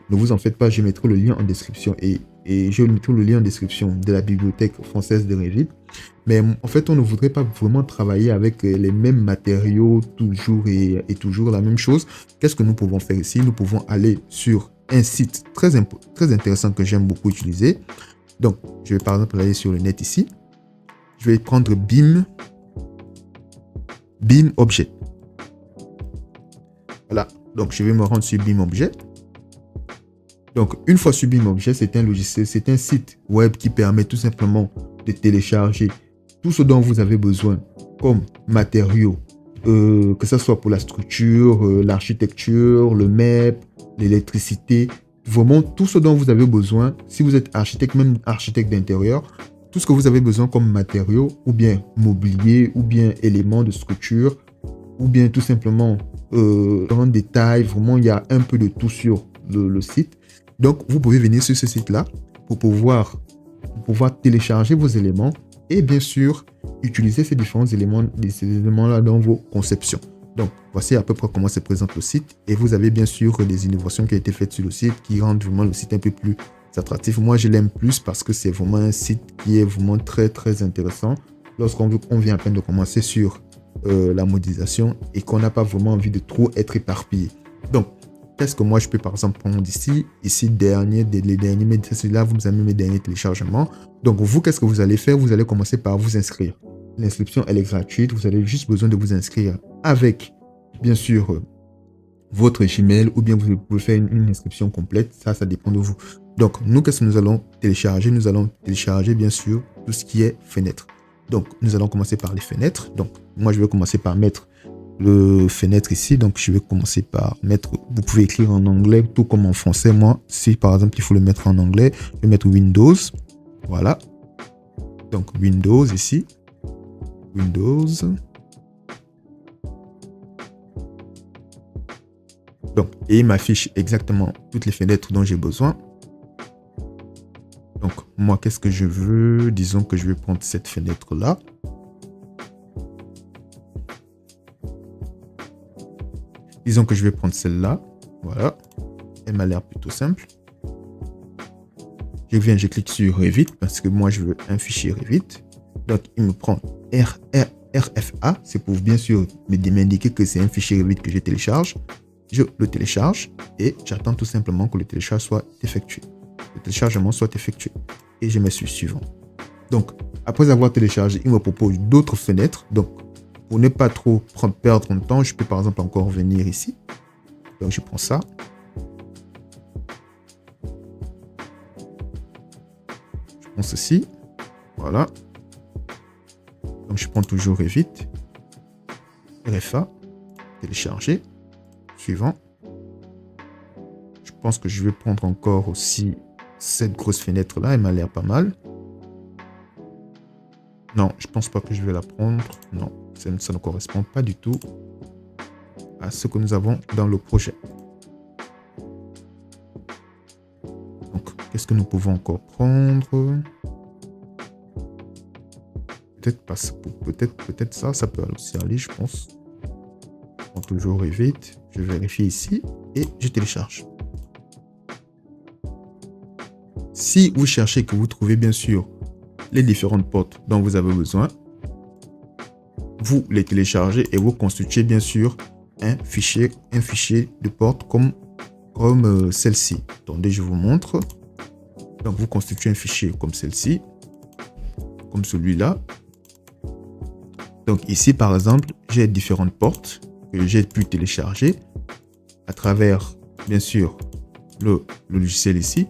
ne vous en faites pas, je mettrai le lien en description et je mettrai le lien en description de la bibliothèque française de Revit. Mais en fait, on ne voudrait pas vraiment travailler avec les mêmes matériaux toujours et toujours la même chose. Qu'est-ce que nous pouvons faire ici? Nous pouvons aller sur un site très intéressant que j'aime beaucoup utiliser. Donc, je vais par exemple aller sur le net ici. Je vais prendre BIM Objet. Voilà. Donc, je vais me rendre sur BIM Objet. Donc, une fois sur BIM Objet, c'est un logiciel, c'est un site web qui permet tout simplement de télécharger tout ce dont vous avez besoin comme matériaux, que ce soit pour la structure, l'architecture, le MEP, l'électricité, vraiment tout ce dont vous avez besoin. Si vous êtes architecte, même architecte d'intérieur, tout ce que vous avez besoin comme matériaux, ou bien mobilier, ou bien éléments de structure, ou bien tout simplement en détail, vraiment il y a un peu de tout sur le site. Donc vous pouvez venir sur ce site-là pour pouvoir télécharger vos éléments et bien sûr utiliser ces différents éléments-là dans vos conceptions. Donc voici à peu près comment se présente le site et vous avez bien sûr des innovations qui ont été faites sur le site qui rendent vraiment le site un peu plus attractif. Moi je l'aime plus parce que c'est vraiment un site qui est vraiment très très intéressant lorsqu'on vient à peine de commencer sur la modélisation et qu'on n'a pas vraiment envie de trop être éparpillé. Donc qu'est-ce que moi je peux par exemple prendre ici, les derniers, là vous avez mes derniers téléchargements. Donc vous, qu'est-ce que vous allez faire? Vous allez commencer par vous inscrire. L'inscription, elle est gratuite. Vous avez juste besoin de vous inscrire avec, bien sûr, votre Gmail ou bien vous pouvez faire une inscription complète. Ça dépend de vous. Donc nous, qu'est-ce que nous allons télécharger? Nous allons télécharger, bien sûr, tout ce qui est fenêtre. Donc nous allons commencer par les fenêtres. Donc moi, je vais commencer par mettre le fenêtre ici. Donc je vais commencer par mettre, vous pouvez écrire en anglais tout comme en français. Moi, si par exemple il faut le mettre en anglais, je vais mettre Windows. Voilà. Donc Windows ici. Windows. Donc, et il m'affiche exactement toutes les fenêtres dont j'ai besoin. Donc moi, qu'est-ce que je veux? Disons que je vais prendre cette fenêtre là. Disons que je vais prendre celle-là. Voilà. Elle m'a l'air plutôt simple. Je clique sur Revit parce que moi, je veux un fichier Revit. Donc, il me prend RFA. C'est pour bien sûr m'indiquer que c'est un fichier Revit que je télécharge. Je le télécharge et j'attends tout simplement que le téléchargement soit effectué. Et je mets sur suivant. Donc, après avoir téléchargé, il me propose d'autres fenêtres. Donc, pour ne pas trop perdre mon temps, je peux par exemple encore venir ici. Donc, je prends ça. Je prends ceci. Voilà. Donc, je prends toujours Revit. RFA. Télécharger. Suivant. Je pense que je vais prendre encore aussi cette grosse fenêtre-là, elle m'a l'air pas mal. Non, je pense pas que je vais la prendre. Non, ça ne correspond pas du tout à ce que nous avons dans le projet. Donc, qu'est-ce que nous pouvons encore prendre? Peut-être ça peut aussi aller, je pense. On toujours vite. Je vérifie ici et je télécharge. Si vous cherchez, que vous trouvez bien sûr les différentes portes dont vous avez besoin, vous les téléchargez et vous constituez bien sûr un fichier de porte comme celle-ci. Attendez, je vous montre. Donc, vous constituez un fichier comme celle-ci, comme celui-là. Donc, ici, par exemple, j'ai différentes portes que j'ai pu télécharger à travers, bien sûr, le logiciel ici.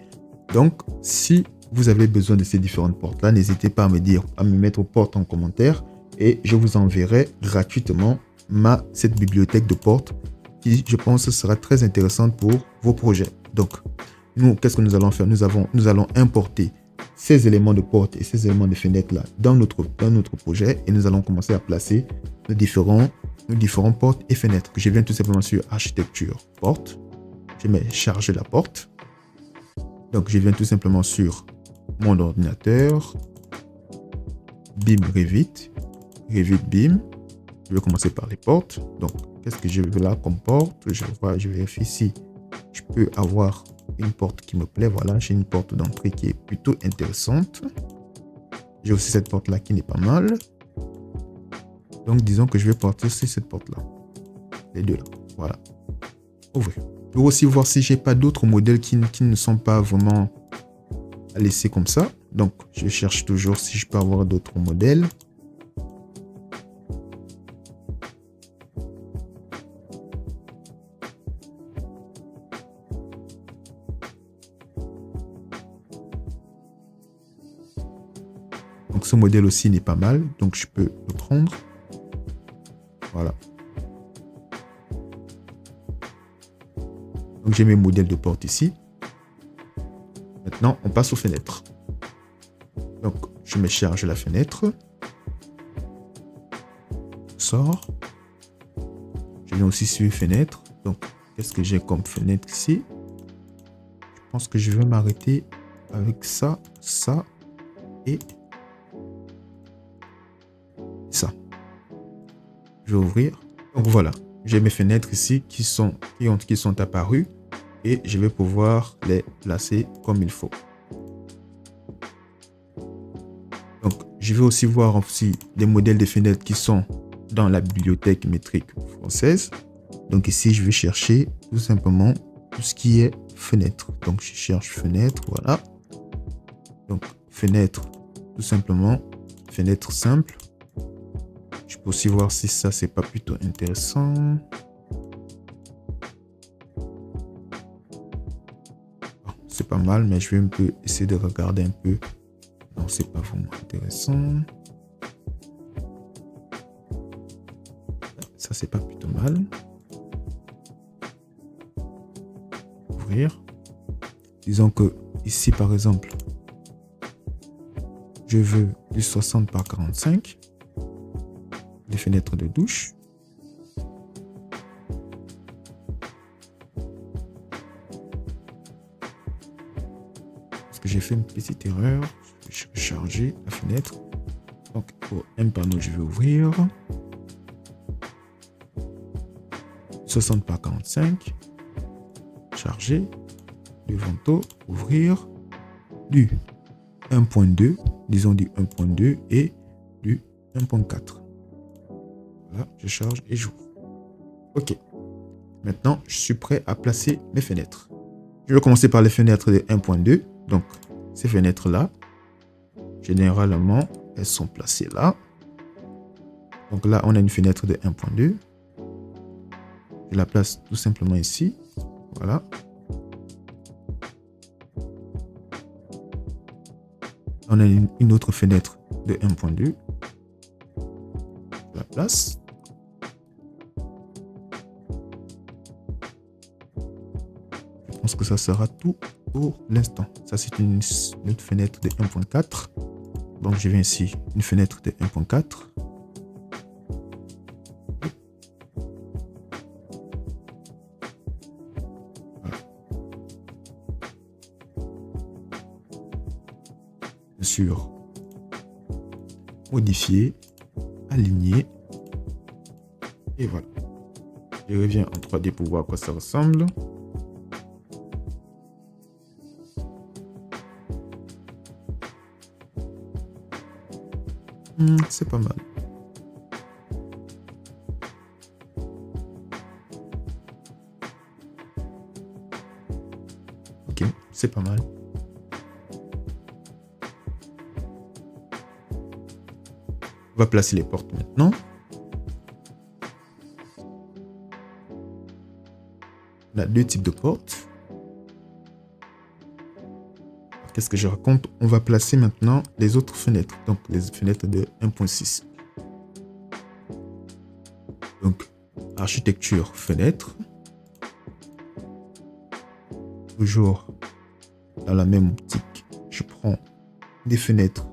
Donc, si vous avez besoin de ces différentes portes-là, n'hésitez pas à me mettre porte en commentaire et je vous enverrai gratuitement cette bibliothèque de portes qui, je pense, sera très intéressante pour vos projets. Donc, nous, qu'est-ce que nous allons faire? Nous allons importer ces éléments de porte et ces éléments de fenêtre-là dans notre projet et nous allons commencer à placer nos différents portes et fenêtres. Je viens tout simplement sur architecture porte. Je mets charger la porte. Donc, je viens tout simplement sur mon ordinateur, BIM Revit, BIM. Je vais commencer par les portes. Donc, qu'est-ce que je veux là comme porte? Je vérifie ici. Je peux avoir une porte qui me plaît. Voilà, j'ai une porte d'entrée qui est plutôt intéressante. J'ai aussi cette porte-là qui n'est pas mal. Donc, disons que je vais porter aussi cette porte-là. Les deux là. Voilà. Ouvrir. Je peux aussi voir si j'ai pas d'autres modèles qui ne sont pas vraiment à laisser comme ça. Donc, je cherche toujours si je peux avoir d'autres modèles. Donc, ce modèle aussi n'est pas mal. Donc, je peux le prendre. Voilà. Donc, j'ai mes modèles de porte ici. Maintenant, on passe aux fenêtres. Donc, je me charge la fenêtre. Sors. Je viens aussi sur fenêtre. Donc, qu'est-ce que j'ai comme fenêtre ici? Je pense que je vais m'arrêter avec ça, ça et ça. Je vais ouvrir. Donc, voilà. J'ai mes fenêtres ici qui sont apparues et je vais pouvoir les placer comme il faut. Donc, je vais aussi voir des modèles de fenêtres qui sont dans la bibliothèque métrique française. Donc ici, je vais chercher tout simplement tout ce qui est fenêtre. Donc, je cherche fenêtre, voilà. Donc, fenêtre, tout simplement, fenêtre simple. Je peux aussi voir si ça, c'est pas plutôt intéressant. C'est pas mal, mais je vais un peu essayer de regarder un peu. Non, c'est pas vraiment intéressant. Ça, c'est pas plutôt mal. Ouvrir. Disons que ici, par exemple, je veux du 60 par 45. Les fenêtres de douche. Parce que j'ai fait une petite erreur. Je vais charger la fenêtre. Donc, pour un panneau, je vais ouvrir. 60 par 45. Charger. Du vento. Ouvrir. Du 1.2. Disons du 1.2 et du 1.4. Voilà, je charge et j'ouvre. OK. Maintenant, je suis prêt à placer mes fenêtres. Je vais commencer par les fenêtres de 1.2. Donc, ces fenêtres-là, généralement, elles sont placées là. Donc là, on a une fenêtre de 1.2. Je la place tout simplement ici. Voilà. On a une autre fenêtre de 1.2. Je la place. Je pense que ça sera tout pour l'instant. Ça, c'est une autre fenêtre de 1.4. Donc, je viens ici, une fenêtre de 1.4. Bien sûr, modifier, aligner. Et voilà. Je reviens en 3D pour voir à quoi ça ressemble. C'est pas mal. Ok, c'est pas mal. On va placer les portes maintenant. On a deux types de portes. Qu'est-ce que je raconte? On va placer maintenant les autres fenêtres. Donc, les fenêtres de 1.6. Donc, architecture fenêtre. Toujours dans la même optique. Je prends des fenêtres.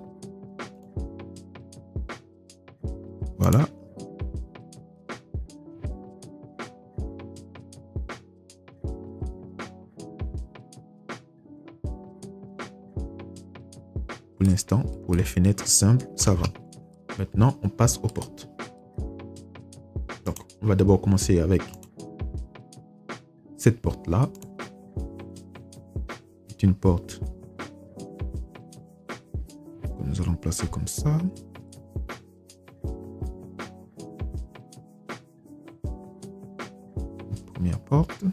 Voilà. Pour l'instant, pour les fenêtres simples, ça va. Maintenant, on passe aux portes. Donc, on va d'abord commencer avec cette porte-là. C'est une porte que nous allons placer comme ça. Première porte.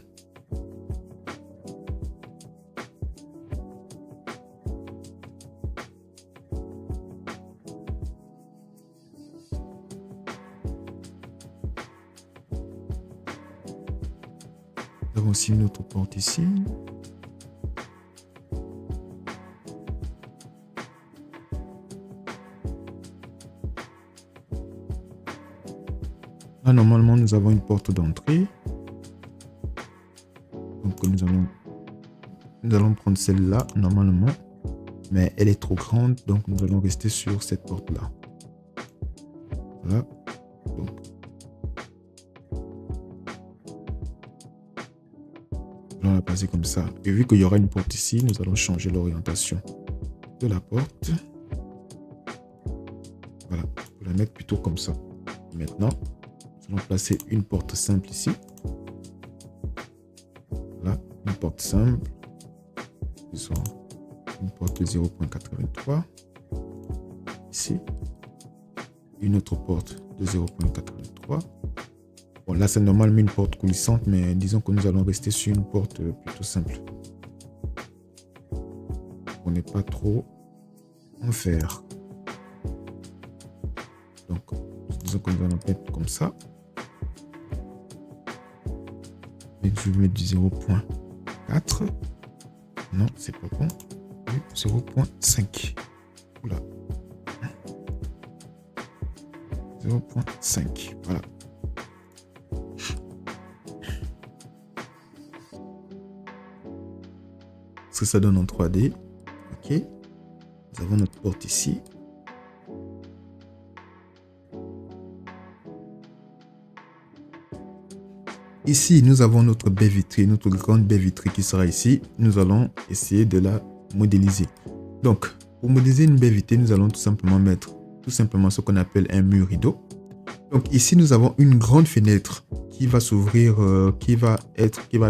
Nous avons aussi une autre porte ici. Là, normalement, nous avons une porte d'entrée. Donc, nous allons prendre celle-là, normalement. Mais elle est trop grande, donc nous allons rester sur cette porte-là. Voilà. Donc, on va passer comme ça. Et vu qu'il y aura une porte ici, nous allons changer l'orientation de la porte. Voilà, on va la mettre plutôt comme ça. Maintenant, nous allons placer une porte simple ici. Voilà, une porte simple. Une porte de 0.83. Ici. Une autre porte de 0.83. Bon, là, c'est normalement une porte coulissante, mais disons que nous allons rester sur une porte plutôt simple. On n'est pas trop en fer. Donc, disons que nous allons mettre comme ça. Et je vais mettre du 0.4. Non, c'est pas bon. 0.5. Oula. 0.5. Voilà. Ce que ça donne en 3D. Ok. Nous avons notre porte ici. Ici, nous avons notre baie vitrée, notre grande baie vitrée qui sera ici. Nous allons essayer de la modéliser. Donc, pour modéliser une baie vitrée, nous allons tout simplement mettre ce qu'on appelle un mur rideau. Donc ici, nous avons une grande fenêtre qui va s'ouvrir, qui va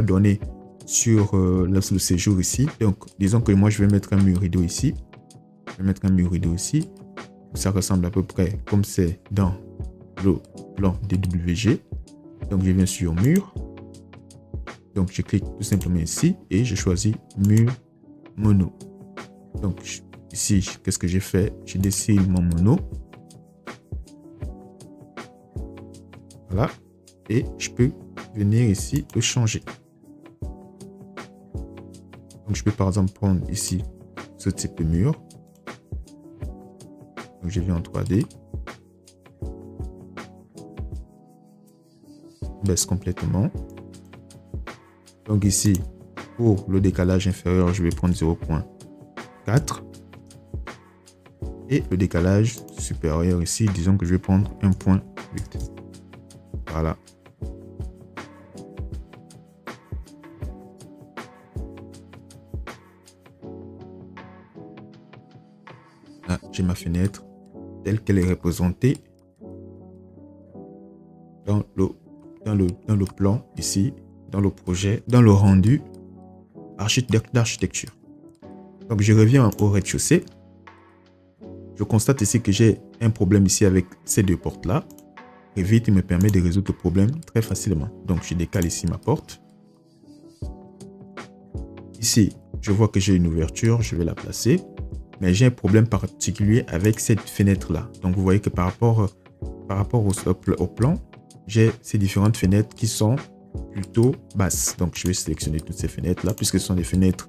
donner sur le séjour ici. Donc, disons que moi, je vais mettre un mur rideau ici. Je vais mettre un mur rideau ici. Ça ressemble à peu près comme c'est dans le plan DWG. Donc, je viens sur mur. Donc, je clique tout simplement ici et je choisis mur mono. Donc, ici, qu'est-ce que j'ai fait? Je dessine mon mono. Voilà. Et je peux venir ici le changer. Donc, je peux par exemple prendre ici ce type de mur. Donc, je viens en 3D. Baisse complètement. Donc ici, Pour le décalage inférieur, je vais prendre 0,4. Et le décalage supérieur ici, disons que je vais prendre 1,8. Voilà. Là, j'ai ma fenêtre telle qu'elle est représentée dans le plan ici, dans le projet, dans le rendu d'architecture. Donc, je reviens au rez-de-chaussée. Je constate ici que j'ai un problème ici avec ces deux portes-là. Revit me permet de résoudre le problème très facilement. Donc, je décale ici ma porte. Ici, je vois que j'ai une ouverture, je vais la placer. Mais j'ai un problème particulier avec cette fenêtre-là. Donc, vous voyez que par rapport au plan, j'ai ces différentes fenêtres qui sont plutôt basses. Donc, je vais sélectionner toutes ces fenêtres-là, puisque ce sont des fenêtres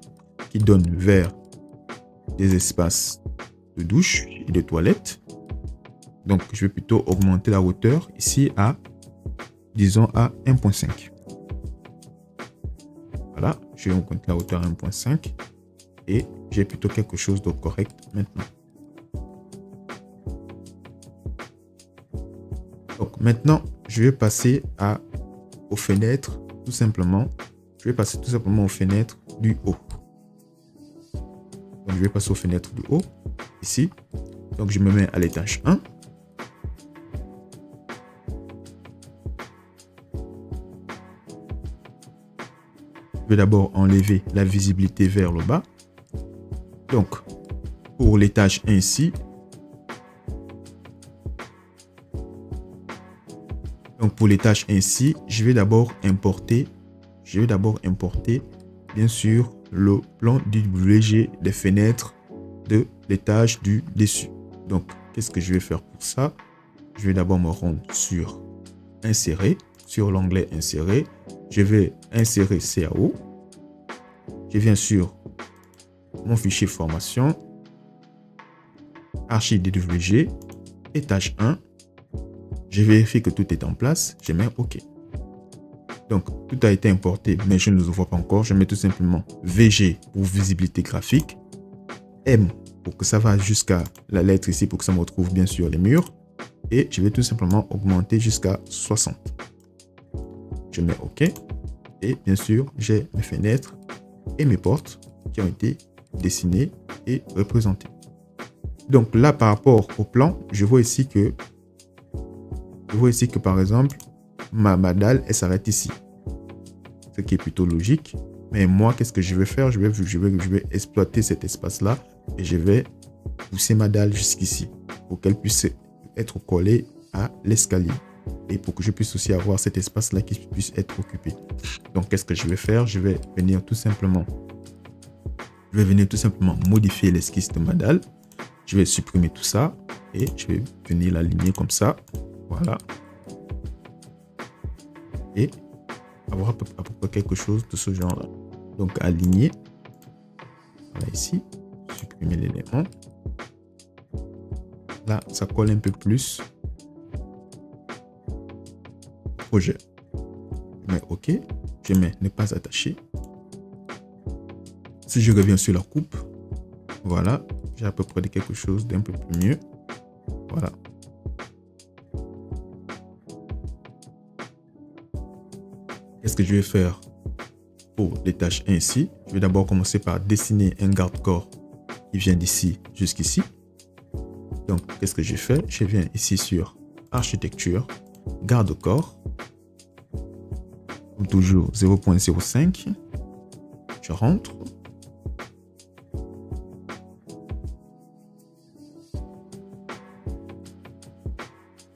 qui donnent vers des espaces de douche et de toilettes. Donc, je vais plutôt augmenter la hauteur ici à, disons, à 1,5. Voilà, je vais augmenter la hauteur à 1,5 et j'ai plutôt quelque chose de correct maintenant. Donc, maintenant, je vais passer aux fenêtres, tout simplement. Je vais passer tout simplement aux fenêtres du haut. Donc, je vais passer aux fenêtres du haut, ici. Donc, je me mets à l'étage 1. Je vais d'abord enlever la visibilité vers le bas. Donc, pour l'étage 1 ici, je vais d'abord importer, bien sûr, le plan du WG des fenêtres de l'étage du dessus. Donc, qu'est-ce que je vais faire pour ça? Je vais d'abord me rendre sur Insérer, sur l'onglet Insérer. Je vais insérer CAO. Je viens sur mon fichier formation, archive DWG, étage 1. Je vérifie que tout est en place. Je mets OK. Donc, tout a été importé, mais je ne le vois pas encore. Je mets tout simplement VG pour visibilité graphique. M pour que ça va jusqu'à la lettre ici, pour que ça me retrouve bien sur les murs. Et je vais tout simplement augmenter jusqu'à 60. Je mets OK. Et bien sûr, j'ai mes fenêtres et mes portes qui ont été dessinées et représentées. Donc là, par rapport au plan, je vois ici que par exemple, ma dalle, elle s'arrête ici. Ce qui est plutôt logique. Mais moi, qu'est-ce que je vais faire? Je vais exploiter cet espace-là et je vais pousser ma dalle jusqu'ici pour qu'elle puisse être collée à l'escalier. Et pour que je puisse aussi avoir cet espace-là qui puisse être occupé. Donc, qu'est-ce que je vais faire? Je vais venir tout simplement modifier l'esquisse de ma dalle. Je vais supprimer tout ça et je vais venir l'aligner comme ça. Voilà. Et avoir à peu près quelque chose de ce genre-là. Donc, aligner. Voilà ici. Supprimer l'élément. Là, ça colle un peu plus au projet. Je mets OK. Je mets ne pas attacher. Si je reviens sur la coupe, voilà, j'ai à peu près quelque chose d'un peu plus mieux. Voilà. Qu'est-ce que je vais faire pour l'étage 1 ici? Je vais d'abord commencer par dessiner un garde-corps qui vient d'ici jusqu'ici. Donc, qu'est-ce que j'ai fait? Je viens ici sur Architecture, garde-corps. Comme toujours, 0,05. Je rentre.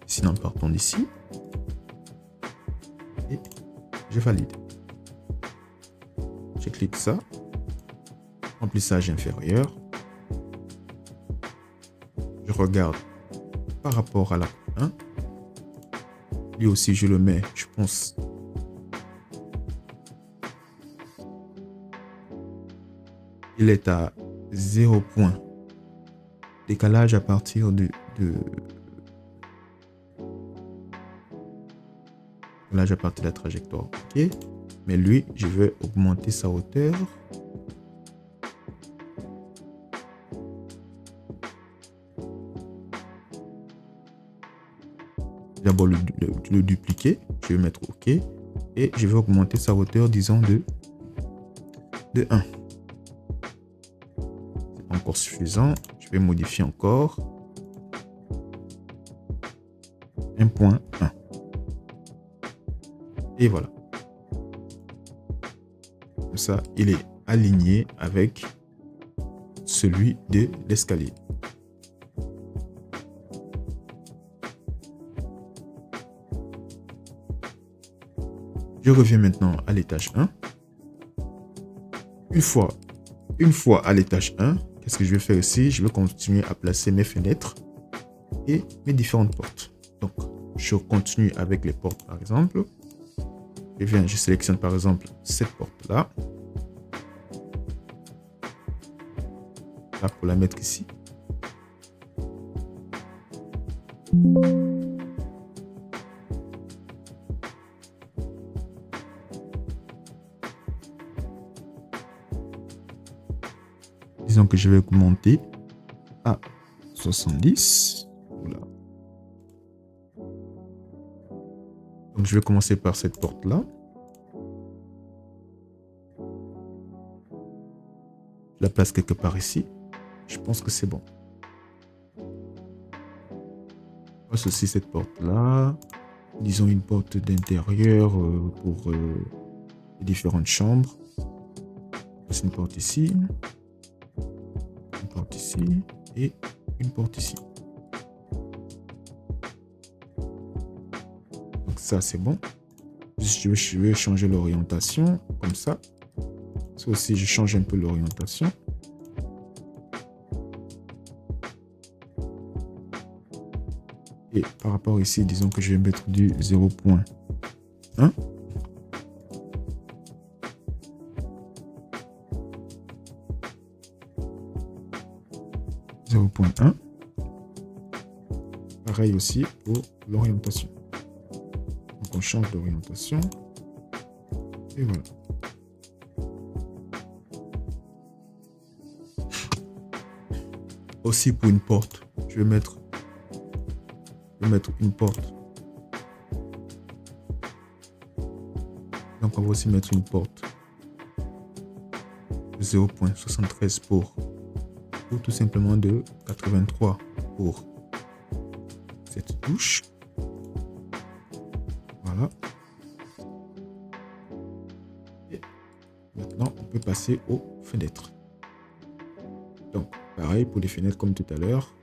Sinon, partons d'ici. Et je valide. Je clique ça. Remplissage inférieur. Je regarde par rapport à la coupe 1. Lui aussi, je le mets, je pense. Il est à 0 point. Décalage à partir Décalage à partir de la trajectoire. OK. Mais lui, je vais augmenter sa hauteur. D'abord le dupliquer. Je vais mettre OK. Et je vais augmenter sa hauteur, disons, de 1. C'est pas encore suffisant. Je vais modifier encore. 1.1. Et voilà. Comme ça, il est aligné avec celui de l'escalier. Je reviens maintenant à l'étage 1. Une fois à l'étage 1, qu'est-ce que je vais faire ici? Je vais continuer à placer mes fenêtres et mes différentes portes. Donc, je continue avec les portes, par exemple. Je sélectionne par exemple cette porte-là. Là, pour la mettre ici. Disons que je vais augmenter à 70. Voilà. Donc, je vais commencer par cette porte-là. Je la place quelque part ici. Je pense que c'est bon. Je passe aussi cette porte-là. Disons une porte d'intérieur pour les différentes chambres. C'est une porte ici. Une porte ici. Et une porte ici. Donc ça, c'est bon. Je vais changer l'orientation. Comme ça. Ça aussi, je change un peu l'orientation. Et par rapport ici, disons que je vais mettre du 0.1. 0.1. Pareil aussi pour l'orientation. Donc on change d'orientation. Et voilà. Aussi pour une porte, je vais mettre une porte. Donc on va aussi mettre une porte 0.73 pour tout simplement de 83 pour cette touche. Voilà. Et maintenant on peut passer aux fenêtres. Donc pareil pour les fenêtres comme tout à l'heure.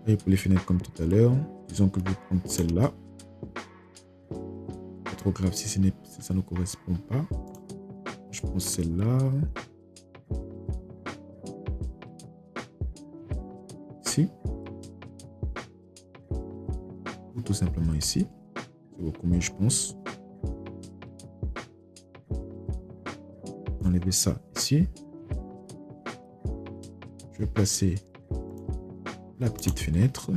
Et pour les fenêtres comme tout à l'heure, disons que je vais prendre celle-là. Pas trop grave si ça ne correspond pas. Je prends celle-là. Ici. Ou tout simplement ici. C'est beaucoup mieux, je pense. Enlever ça ici. Je vais placer la petite fenêtre.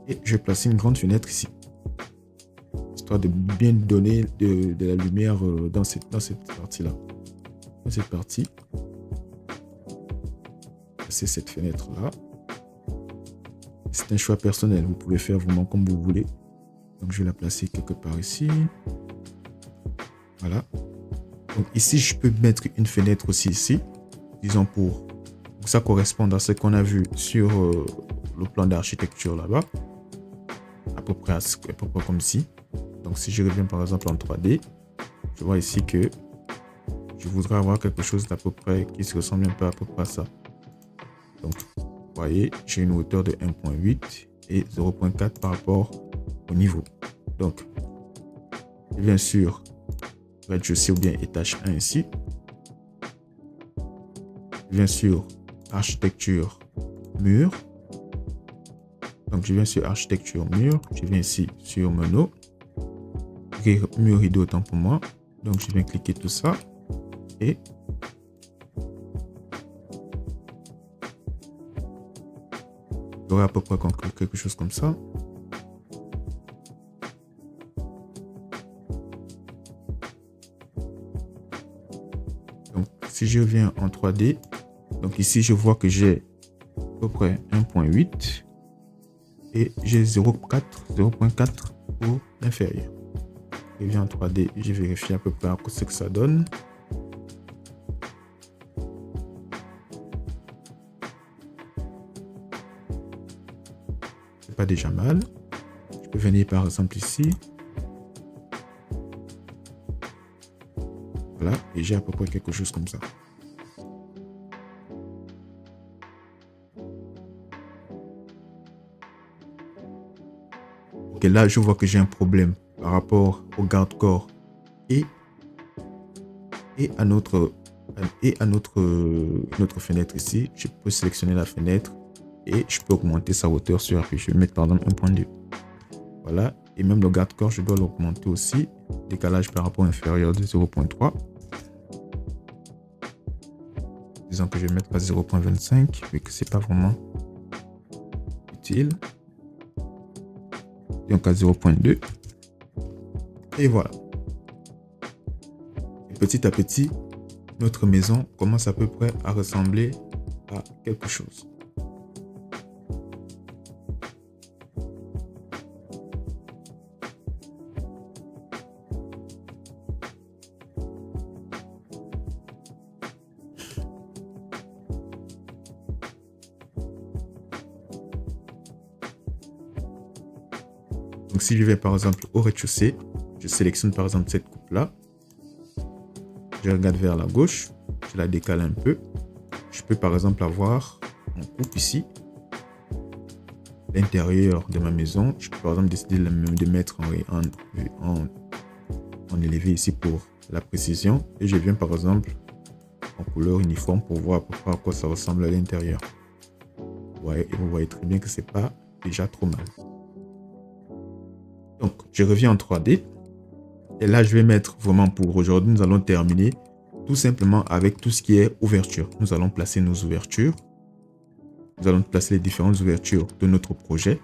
Et je vais placer une grande fenêtre ici. Histoire de bien donner de la lumière dans cette partie-là. Dans cette partie. C'est cette fenêtre-là. C'est un choix personnel. Vous pouvez faire vraiment comme vous voulez. Donc je vais la placer quelque part ici. Voilà. Donc ici, je peux mettre une fenêtre aussi ici, disons pour que ça corresponde à ce qu'on a vu sur le plan d'architecture là-bas, à peu près comme ci. Donc si je reviens par exemple en 3D, je vois ici que je voudrais avoir quelque chose d'à peu près qui se ressemble un peu à peu près à ça. Donc vous voyez, j'ai une hauteur de 1.8 et 0.4 par rapport au niveau. Donc, je viens sur rez-de-chaussée ou bien étage 1 ici. Je viens sur architecture mur. Donc je viens sur architecture mur. Je viens ici sur menu. Mur rideau autant pour moi. Donc je viens cliquer tout ça. Et j'aurai à peu près quelque chose comme ça. Donc, si je viens en 3D, donc ici, je vois que j'ai à peu près 1.8 et j'ai 0.4 pour l'inférieur. Je viens en 3D, je vérifie à peu près ce que ça donne. C'est pas déjà mal. Je peux venir par exemple ici. Voilà, et j'ai à peu près quelque chose comme ça. Ok, là, je vois que j'ai un problème par rapport au garde-corps et à notre fenêtre ici. Je peux sélectionner la fenêtre et je peux augmenter sa hauteur sur appui. Je vais mettre par exemple 1.2. Voilà, et même le garde-corps, je dois l'augmenter aussi. Décalage par rapport inférieur de 0.3. Disons que je vais mettre à 0.25 vu que c'est pas vraiment utile. Donc à 0.2. Et voilà. Et petit à petit, notre maison commence à peu près à ressembler à quelque chose. Donc si je vais par exemple au rez-de-chaussée, je sélectionne par exemple cette coupe-là. Je regarde vers la gauche, je la décale un peu. Je peux par exemple avoir en coupe ici l'intérieur de ma maison. Je peux par exemple décider de mettre en élevé ici pour la précision. Et je viens par exemple en couleur uniforme pour voir à peu près à quoi ça ressemble à l'intérieur. Ouais, et vous voyez très bien que c'est pas déjà trop mal. Donc, je reviens en 3D. Et là, je vais mettre vraiment pour aujourd'hui, nous allons terminer tout simplement avec tout ce qui est ouverture. Nous allons placer nos ouvertures. Nous allons placer les différentes ouvertures de notre projet.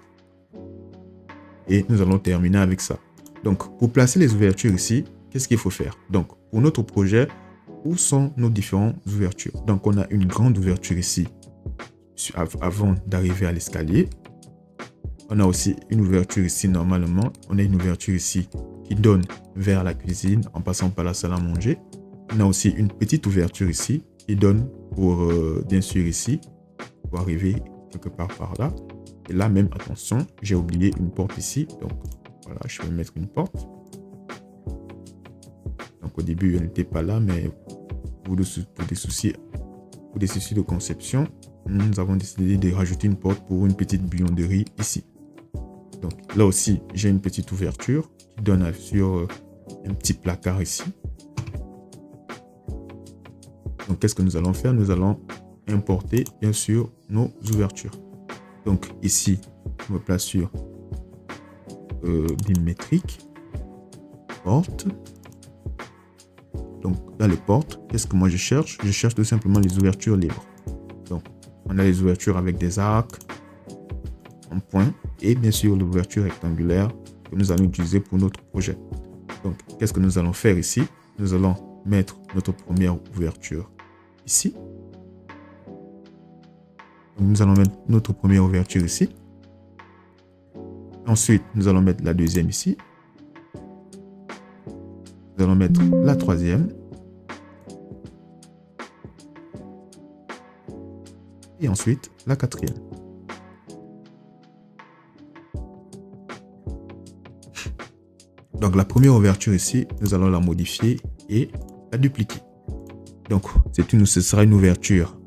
Et nous allons terminer avec ça. Donc, pour placer les ouvertures ici, qu'est-ce qu'il faut faire? Donc, pour notre projet, où sont nos différentes ouvertures? Donc, on a une grande ouverture ici avant d'arriver à l'escalier. On a aussi une ouverture ici normalement. On a une ouverture ici qui donne vers la cuisine en passant par la salle à manger. On a aussi une petite ouverture ici qui donne pour, bien sûr ici, pour arriver quelque part par là. Et là même, attention, j'ai oublié une porte ici. Donc voilà, je vais mettre une porte. Donc au début, elle n'était pas là, mais pour des soucis de conception, nous avons décidé de rajouter une porte pour une petite buanderie ici. Donc là aussi, j'ai une petite ouverture qui donne sur un petit placard ici. Donc qu'est-ce que nous allons faire? Nous allons importer bien sûr nos ouvertures. Donc ici, je me place sur bimétrique, porte. Donc dans les portes, qu'est-ce que moi je cherche? Je cherche tout simplement les ouvertures libres. Donc on a les ouvertures avec des arcs en point et bien sûr l'ouverture rectangulaire que nous allons utiliser pour notre projet. Donc qu'est-ce que nous allons faire ici? Nous allons mettre notre première ouverture ici. Donc, nous allons mettre notre première ouverture ici. Ensuite, nous allons mettre la deuxième ici. Nous allons mettre la troisième. Et ensuite, la quatrième. Donc, la première ouverture ici, nous allons la modifier et la dupliquer. Donc, ce sera une ouverture.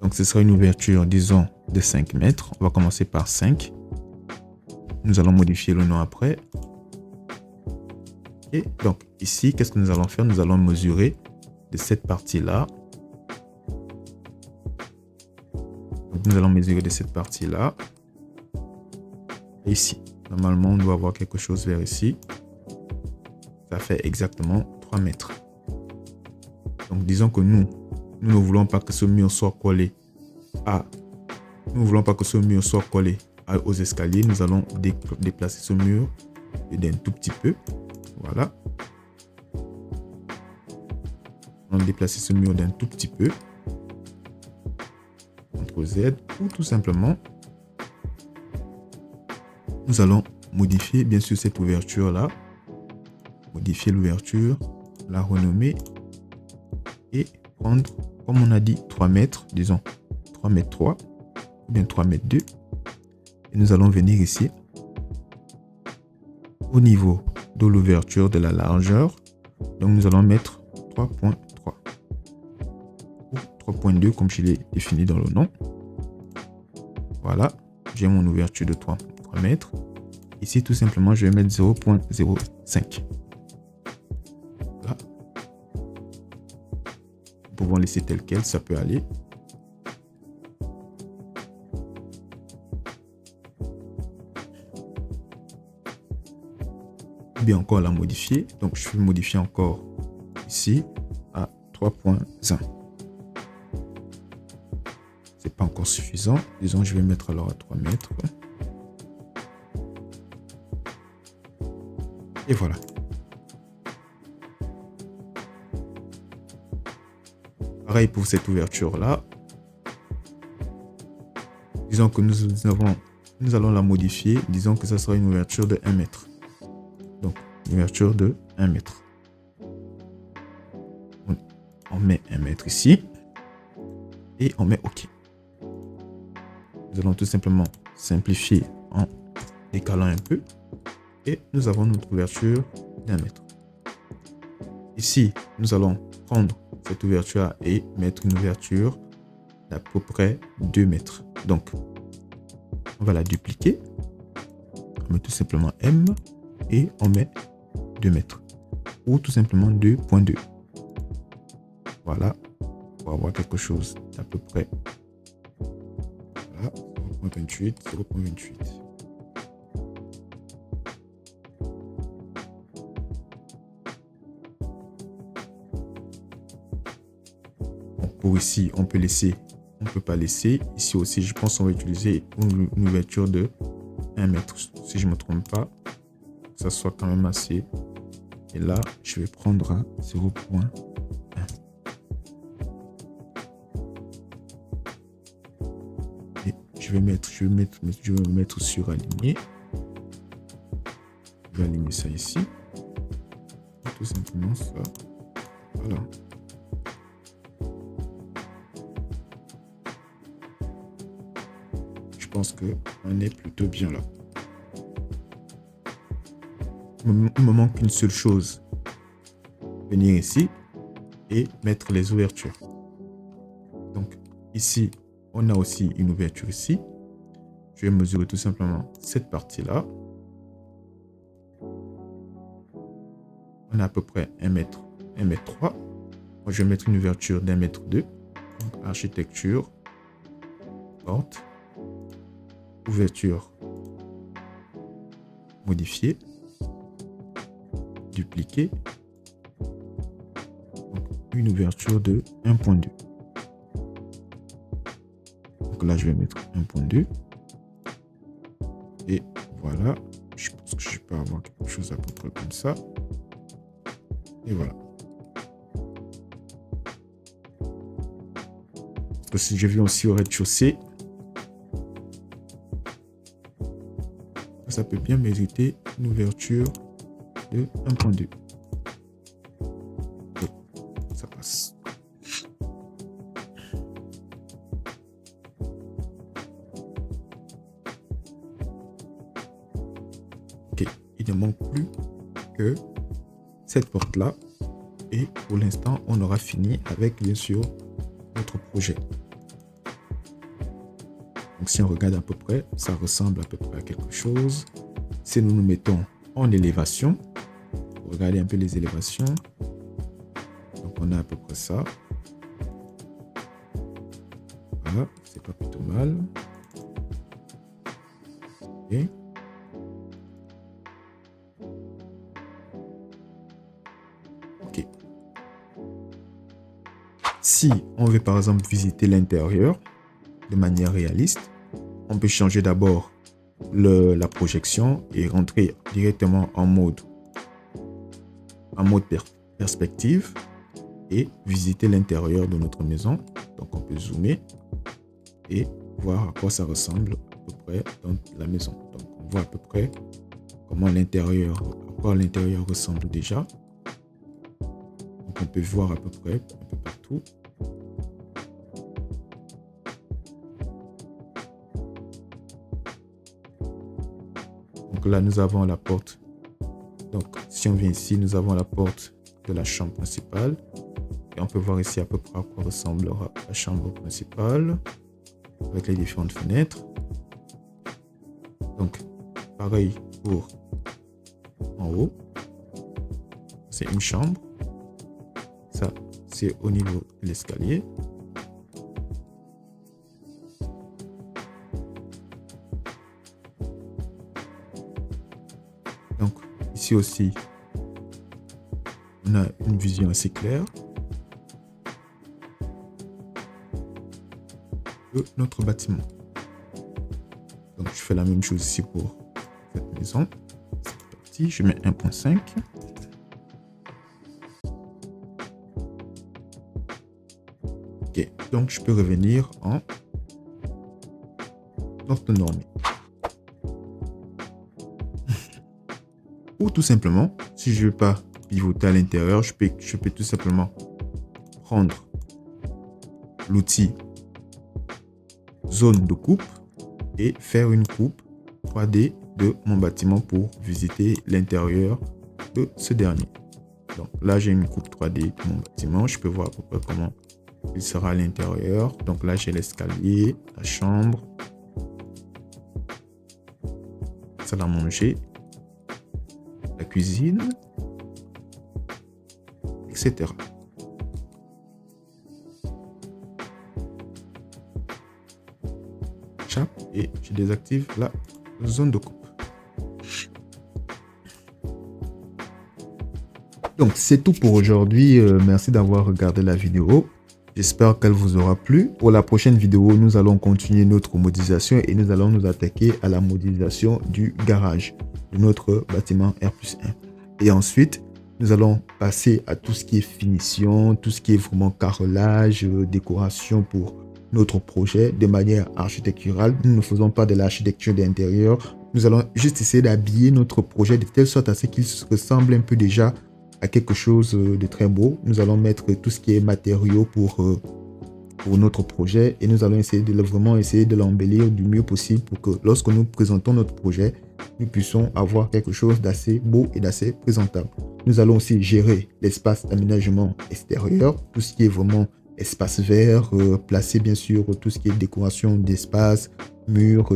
Donc, ce sera une ouverture, disons, de 5 mètres. On va commencer par 5. Nous allons modifier le nom après. Et donc, ici, qu'est-ce que nous allons faire? Nous allons mesurer de cette partie-là. Donc, nous allons mesurer de cette partie-là. Et ici, normalement, on doit avoir quelque chose vers ici. Ça fait exactement 3 mètres. Donc, disons que nous ne voulons pas que ce mur soit collé aux escaliers. Nous allons déplacer ce mur d'un tout petit peu. Voilà. On va déplacer ce mur d'un tout petit peu. CTRL Z, ou tout simplement, nous allons modifier bien sûr cette ouverture là. Modifier l'ouverture, la renommer et prendre, comme on a dit, 3 mètres, disons 3 mètres 3 ou bien 3 mètres 2. Et nous allons venir ici au niveau de l'ouverture de la largeur. Donc nous allons mettre 3.3 ou 3.2 comme je l'ai défini dans le nom. Voilà, j'ai mon ouverture de 3 mètres. Ici, tout simplement, je vais mettre 0.05. Voilà. Nous pouvons laisser tel quel, ça peut aller. Ou bien encore la modifier. Donc, je vais modifier encore ici à 3.1. C'est pas encore suffisant. Disons, je vais mettre alors à 3 mètres. Et voilà. Pareil pour cette ouverture-là. Disons que nous allons la modifier. Disons que ça sera une ouverture de 1 mètre. Donc, une ouverture de 1 mètre. On met 1 mètre ici. Et on met OK. Nous allons tout simplement simplifier en décalant un peu. Et nous avons notre ouverture d'1 mètre. Ici, nous allons prendre cette ouverture et mettre une ouverture d'à peu près 2 mètres. Donc, on va la dupliquer. On met tout simplement M et on met 2 mètres. Ou tout simplement 2.2. Voilà. Pour avoir quelque chose d'à peu près. Voilà. 0.28, 0.28. Pour ici, on peut laisser, on ne peut pas laisser. Ici aussi, je pense qu'on va utiliser une ouverture de 1 mètre. Si je ne me trompe pas, que ça soit quand même assez. Et là, je vais prendre un 0.1. Et je vais me mettre sur aligner. Je vais aligner ça ici. Et tout simplement ça. Voilà. Je pense qu'on est plutôt bien là. Il me manque une seule chose. Venir ici et mettre les ouvertures. Donc ici, on a aussi une ouverture ici. Je vais mesurer tout simplement cette partie-là. On a à peu près 1 mètre, 1 mètre 3. Moi, je vais mettre une ouverture d'1 mètre 2. Donc, architecture, porte, ouverture, modifier, dupliquer. Donc, une ouverture de 1.2. Donc là, je vais mettre 1.2. Et voilà. Je pense que je peux avoir quelque chose à peu près comme ça. Et voilà. Parce que si je viens aussi au rez-de-chaussée, ça peut bien mériter une ouverture de 1.2. Ça passe. Ok, il ne manque plus que cette porte-là. Et pour l'instant, on aura fini avec, bien sûr, notre projet. Donc, si on regarde à peu près, ça ressemble à peu près à quelque chose. Si nous nous mettons en élévation, regardez un peu les élévations. Donc, on a à peu près ça. Voilà, c'est pas plutôt mal. Et si on veut par exemple visiter l'intérieur de manière réaliste, on peut changer d'abord la projection et rentrer directement en mode perspective et visiter l'intérieur de notre maison. Donc on peut zoomer et voir à quoi ça ressemble à peu près dans la maison. Donc on voit à peu près comment l'intérieur, à quoi l'intérieur ressemble déjà. Donc on peut voir à peu près un peu partout. Donc là nous avons la porte. Donc si on vient ici, nous avons la porte de la chambre principale. Et on peut voir ici à peu près à quoi ressemblera la chambre principale avec les différentes fenêtres. Donc pareil pour en haut. C'est une chambre. Ça, c'est au niveau de l'escalier. Donc, ici aussi, on a une vision assez claire de notre bâtiment. Donc, je fais la même chose ici pour cette maison. C'est parti, je mets 1.5. Ok, donc je peux revenir en orthonormé. Ou tout simplement, si je ne veux pas pivoter à l'intérieur, je peux tout simplement prendre l'outil zone de coupe et faire une coupe 3D de mon bâtiment pour visiter l'intérieur de ce dernier. Donc là, j'ai une coupe 3D de mon bâtiment. Je peux voir à peu près comment il sera à l'intérieur. Donc là, j'ai l'escalier, la chambre, salle à manger, la cuisine, etc. Chape et je désactive la zone de coupe. Donc c'est tout pour aujourd'hui. Merci d'avoir regardé la vidéo. J'espère qu'elle vous aura plu. Pour la prochaine vidéo, nous allons continuer notre modélisation et nous allons nous attaquer à la modélisation du garage de notre bâtiment R+1. Et ensuite, nous allons passer à tout ce qui est finition, tout ce qui est vraiment carrelage, décoration pour notre projet de manière architecturale. Nous ne faisons pas de l'architecture d'intérieur. Nous allons juste essayer d'habiller notre projet de telle sorte à ce qu'il ressemble un peu déjà à quelque chose de très beau. Nous allons mettre tout ce qui est matériaux pour notre projet et nous allons essayer de l'embellir du mieux possible pour que lorsque nous présentons notre projet, nous puissions avoir quelque chose d'assez beau et d'assez présentable. Nous allons aussi gérer l'espace d'aménagement extérieur, tout ce qui est vraiment espace vert, placer bien sûr tout ce qui est décoration d'espace, murs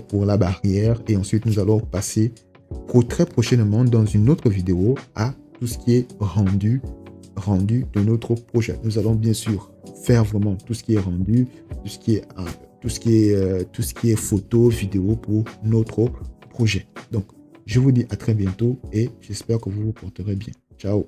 pour la barrière et ensuite nous allons passer très prochainement dans une autre vidéo à tout ce qui est rendu de notre projet. Nous allons bien sûr faire vraiment tout ce qui est rendu, tout ce qui est photo, vidéo pour notre projet. Donc, je vous dis à très bientôt et j'espère que vous vous porterez bien. Ciao.